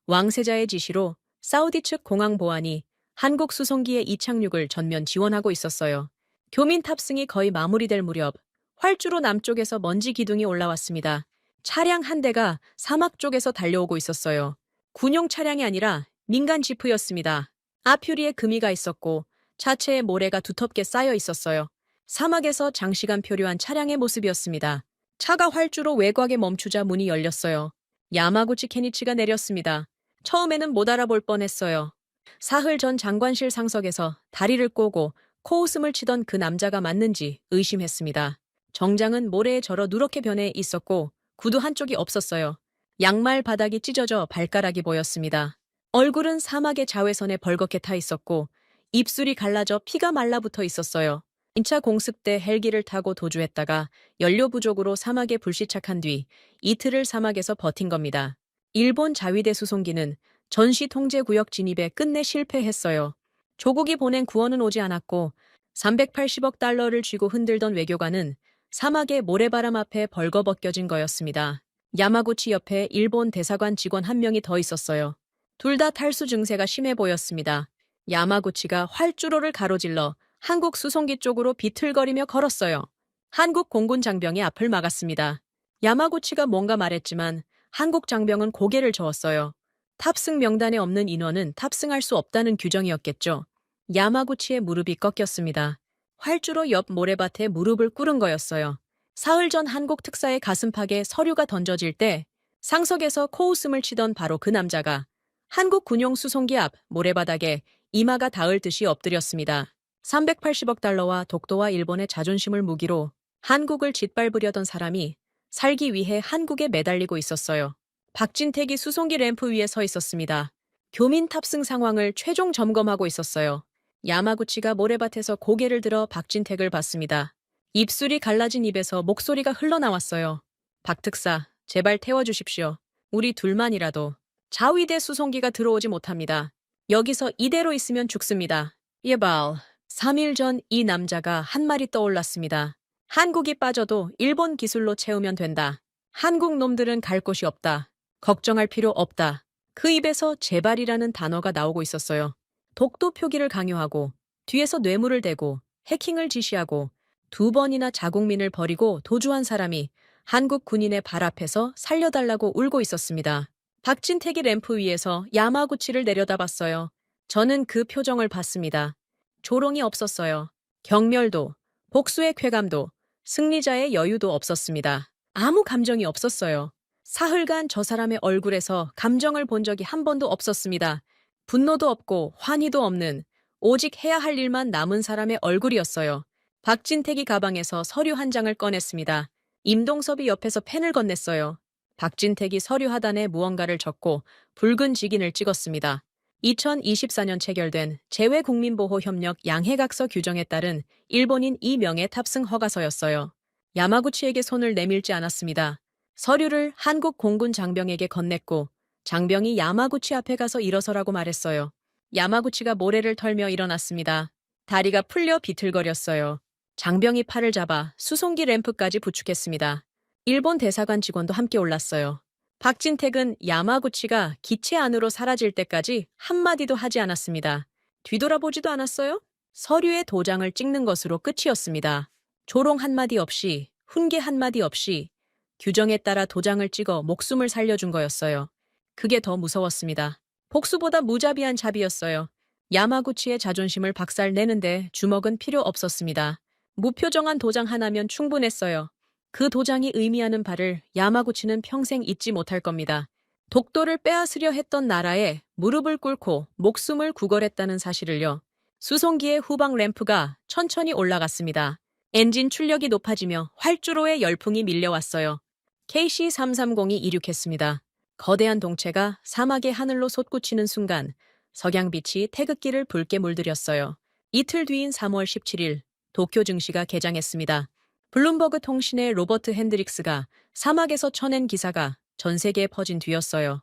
왕세자의 지시로 사우디 측 공항 보안이 한국 수송기의 이착륙을 전면 지원하고 있었어요. 교민 탑승이 거의 마무리될 무렵 활주로 남쪽에서 먼지 기둥이 올라왔습니다. 차량 한 대가 사막 쪽에서 달려오고 있었어요. 군용 차량이 아니라 민간 지프였습니다. 앞유리에 금이가 있었고 차체에 모래가 두텁게 쌓여 있었어요. 사막에서 장시간 표류한 차량의 모습이었습니다. 차가 활주로 외곽에 멈추자 문이 열렸어요. 야마구치 케니치가 내렸습니다. 처음에는 못 알아볼 뻔했어요. 사흘 전 장관실 상석에서 다리를 꼬고 코웃음을 치던 그 남자가 맞는지 의심했습니다. 정장은 모래에 절어 누렇게 변해 있었고 구두 한쪽이 없었어요. 양말 바닥이 찢어져 발가락이 보였습니다. 얼굴은 사막의 자외선에 벌겋게 타 있었고 입술이 갈라져 피가 말라붙어 있었어요. 2차 공습 때 헬기를 타고 도주했다가 연료 부족으로 사막에 불시착한 뒤 이틀을 사막에서 버틴 겁니다. 일본 자위대 수송기는 전시 통제구역 진입에 끝내 실패했어요. 조국이 보낸 구원은 오지 않았고 380억 달러를 쥐고 흔들던 외교관은 사막의 모래바람 앞에 벌거벗겨진 거였습니다. 야마구치 옆에 일본 대사관 직원 한 명이 더 있었어요. 둘 다 탈수 증세가 심해 보였습니다. 야마구치가 활주로를 가로질러 한국 수송기 쪽으로 비틀거리며 걸었어요. 한국 공군 장병이 앞을 막았습니다. 야마구치가 뭔가 말했지만 한국 장병은 고개를 저었어요. 탑승 명단에 없는 인원은 탑승할 수 없다는 규정이었겠죠. 야마구치의 무릎이 꺾였습니다. 활주로 옆 모래밭에 무릎을 꿇은 거였어요. 사흘 전 한국 특사의 가슴팍에 서류가 던져질 때 상석에서 코웃음을 치던 바로 그 남자가 한국 군용 수송기 앞 모래바닥에 이마가 닿을 듯이 엎드렸습니다. 380억 달러와 독도와 일본의 자존심을 무기로 한국을 짓밟으려던 사람이 살기 위해 한국에 매달리고 있었어요. 박진택이 수송기 램프 위에 서 있었습니다. 교민 탑승 상황을 최종 점검하고 있었어요. 야마구치가 모래밭에서 고개를 들어 박진택을 봤습니다. 입술이 갈라진 입에서 목소리가 흘러나왔어요. 박 특사, 제발 태워주십시오. 우리 둘만이라도. 자위대 수송기가 들어오지 못합니다. 여기서 이대로 있으면 죽습니다. 예발. 3일 전 이 남자가 한 말이 떠올랐습니다. 한국이 빠져도 일본 기술로 채우면 된다. 한국 놈들은 갈 곳이 없다. 걱정할 필요 없다. 그 입에서 제발이라는 단어가 나오고 있었어요. 독도 표기를 강요하고 뒤에서 뇌물을 대고 해킹을 지시하고 2번이나 자국민을 버리고 도주한 사람이 한국 군인의 발 앞에서 살려달라고 울고 있었습니다. 박진택이 램프 위에서 야마구치를 내려다봤어요. 저는 그 표정을 봤습니다. 조롱이 없었어요. 경멸도, 복수의 쾌감도, 승리자의 여유도 없었습니다. 아무 감정이 없었어요. 사흘간 저 사람의 얼굴에서 감정을 본 적이 한 번도 없었습니다. 분노도 없고 환희도 없는 오직 해야 할 일만 남은 사람의 얼굴이었어요. 박진택이 가방에서 서류 한 장을 꺼냈습니다. 임동섭이 옆에서 펜을 건넸어요. 박진택이 서류 하단에 무언가를 적고 붉은 직인을 찍었습니다. 2024년 체결된 재외국민보호협력 양해각서 규정에 따른 일본인 2명의 탑승 허가서였어요. 야마구치에게 손을 내밀지 않았습니다. 서류를 한국 공군 장병에게 건넸고 장병이 야마구치 앞에 가서 일어서라고 말했어요. 야마구치가 모래를 털며 일어났습니다. 다리가 풀려 비틀거렸어요. 장병이 팔을 잡아 수송기 램프까지 부축했습니다. 일본 대사관 직원도 함께 올랐어요. 박진택은 야마구치가 기체 안으로 사라질 때까지 한마디도 하지 않았습니다. 뒤돌아보지도 않았어요? 서류에 도장을 찍는 것으로 끝이었습니다. 조롱 한마디 없이, 훈계 한마디 없이 규정에 따라 도장을 찍어 목숨을 살려준 거였어요. 그게 더 무서웠습니다. 복수보다 무자비한 자비였어요. 야마구치의 자존심을 박살내는데 주먹은 필요 없었습니다. 무표정한 도장 하나면 충분했어요. 그 도장이 의미하는 바를 야마구치는 평생 잊지 못할 겁니다. 독도를 빼앗으려 했던 나라에 무릎을 꿇고 목숨을 구걸했다는 사실을요. 수송기의 후방 램프가 천천히 올라갔습니다. 엔진 출력이 높아지며 활주로에 열풍이 밀려왔어요. KC-330이 이륙했습니다. 거대한 동체가 사막의 하늘로 솟구치는 순간 석양빛이 태극기를 붉게 물들였어요. 이틀 뒤인 3월 17일 도쿄 증시가 개장했습니다. 블룸버그 통신의 로버트 핸드릭스가 사막에서 쳐낸 기사가 전 세계에 퍼진 뒤였어요.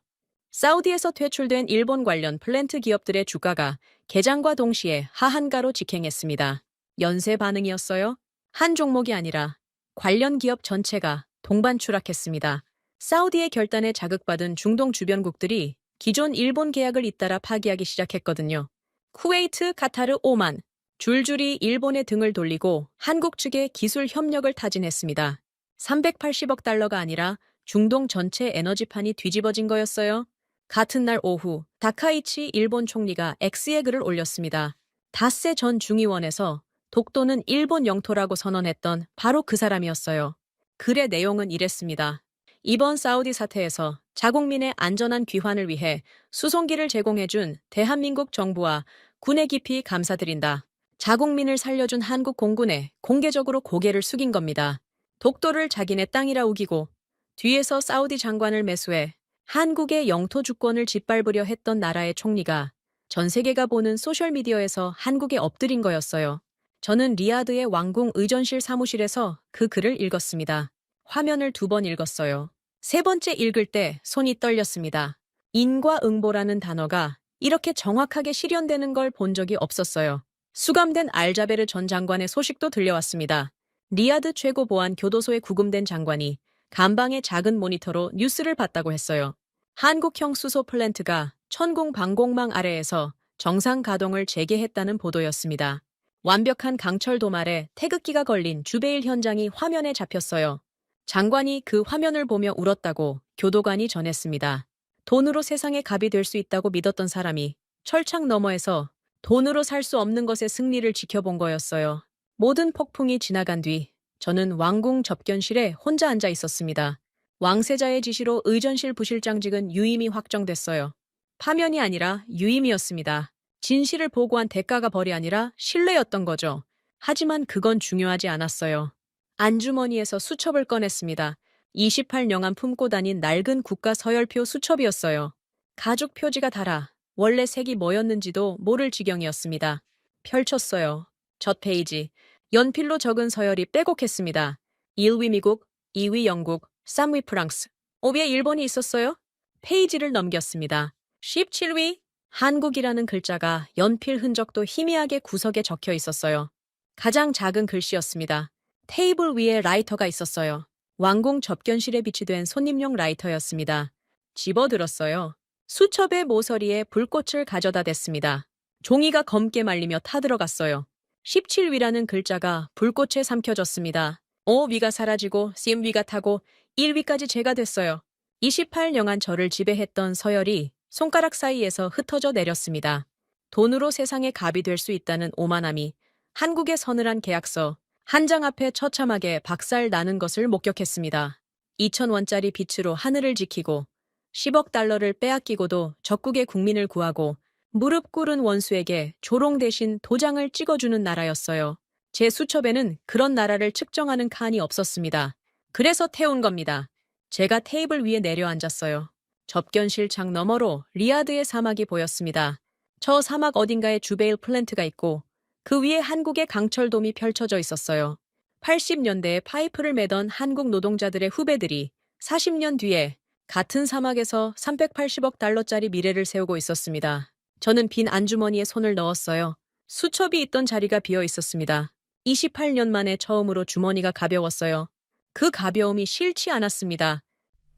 사우디에서 퇴출된 일본 관련 플랜트 기업들의 주가가 개장과 동시에 하한가로 직행했습니다. 연쇄 반응이었어요? 한 종목이 아니라 관련 기업 전체가 동반 추락했습니다. 사우디의 결단에 자극받은 중동 주변국들이 기존 일본 계약을 잇따라 파기하기 시작했거든요. 쿠웨이트, 카타르, 오만, 줄줄이 일본의 등을 돌리고 한국 측의 기술 협력을 타진했습니다. 380억 달러가 아니라 중동 전체 에너지판이 뒤집어진 거였어요. 같은 날 오후 다카이치 일본 총리가 X에 글을 올렸습니다. 닷새 전 중의원에서 독도는 일본 영토라고 선언했던 바로 그 사람이었어요. 글의 내용은 이랬습니다. 이번 사우디 사태에서 자국민의 안전한 귀환을 위해 수송기를 제공해준 대한민국 정부와 군에 깊이 감사드린다. 자국민을 살려준 한국 공군에 공개적으로 고개를 숙인 겁니다. 독도를 자기네 땅이라 우기고 뒤에서 사우디 장관을 매수해 한국의 영토 주권을 짓밟으려 했던 나라의 총리가 전 세계가 보는 소셜미디어에서 한국에 엎드린 거였어요. 저는 리야드의 왕궁 의전실 사무실에서 그 글을 읽었습니다. 화면을 2번 읽었어요. 세 번째 읽을 때 손이 떨렸습니다. 인과응보라는 단어가 이렇게 정확하게 실현되는 걸 본 적이 없었어요. 수감된 알자베르 전 장관의 소식도 들려왔습니다. 리야드 최고 보안 교도소에 구금된 장관이 감방의 작은 모니터로 뉴스를 봤다고 했어요. 한국형 수소 플랜트가 천공 방공망 아래에서 정상 가동을 재개했다는 보도였습니다. 완벽한 강철 도말에 태극기가 걸린 주베일 현장이 화면에 잡혔어요. 장관이 그 화면을 보며 울었다고 교도관이 전했습니다. 돈으로 세상의 갑이 될 수 있다고 믿었던 사람이 철창 너머에서 돈으로 살 수 없는 것의 승리를 지켜본 거였어요. 모든 폭풍이 지나간 뒤 저는 왕궁 접견실에 혼자 앉아 있었습니다. 왕세자의 지시로 의전실 부실장직은 유임이 확정됐어요. 파면이 아니라 유임이었습니다. 진실을 보고한 대가가 벌이 아니라 신뢰였던 거죠. 하지만 그건 중요하지 않았어요. 안주머니에서 수첩을 꺼냈습니다. 28년간 품고 다닌 낡은 국가 서열표 수첩이었어요. 가죽 표지가 달아 원래 색이 뭐였는지도 모를 지경이었습니다. 펼쳤어요. 첫 페이지. 연필로 적은 서열이 빼곡했습니다. 1위 미국, 2위 영국, 3위 프랑스, 5위에 일본이 있었어요. 페이지를 넘겼습니다. 17위 한국이라는 글자가 연필 흔적도 희미하게 구석에 적혀 있었어요. 가장 작은 글씨였습니다. 테이블 위에 라이터가 있었어요. 왕궁 접견실에 비치된 손님용 라이터였습니다. 집어들었어요. 수첩의 모서리에 불꽃을 가져다 댔습니다. 종이가 검게 말리며 타들어갔어요. 17위라는 글자가 불꽃에 삼켜졌습니다. 5위가 사라지고 3위가 타고 1위까지 제가 됐어요. 28년간 저를 지배했던 서열이 손가락 사이에서 흩어져 내렸습니다. 돈으로 세상의 갑이 될 수 있다는 오만함이 한국의 서늘한 계약서 한 장 앞에 처참하게 박살 나는 것을 목격했습니다. 2,000원짜리 빚으로 하늘을 지키고 10억 달러를 빼앗기고도 적국의 국민을 구하고 무릎 꿇은 원수에게 조롱 대신 도장을 찍어주는 나라였어요. 제 수첩에는 그런 나라를 측정하는 칸이 없었습니다. 그래서 태운 겁니다. 제가 테이블 위에 내려앉았어요. 접견실 창 너머로 리야드의 사막이 보였습니다. 저 사막 어딘가에 주베일 플랜트가 있고 그 위에 한국의 강철돔이 펼쳐져 있었어요. 80년대에 파이프를 매던 한국 노동자들의 후배들이 40년 뒤에 같은 사막에서 380억 달러짜리 미래를 세우고 있었습니다. 저는 빈 안주머니에 손을 넣었어요. 수첩이 있던 자리가 비어 있었습니다. 28년 만에 처음으로 주머니가 가벼웠어요. 그 가벼움이 싫지 않았습니다.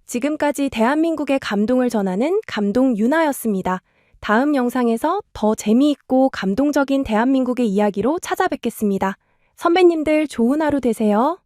지금까지 대한민국의 감동을 전하는 감동 유나였습니다. 다음 영상에서 더 재미있고 감동적인 대한민국의 이야기로 찾아뵙겠습니다. 선배님들 좋은 하루 되세요.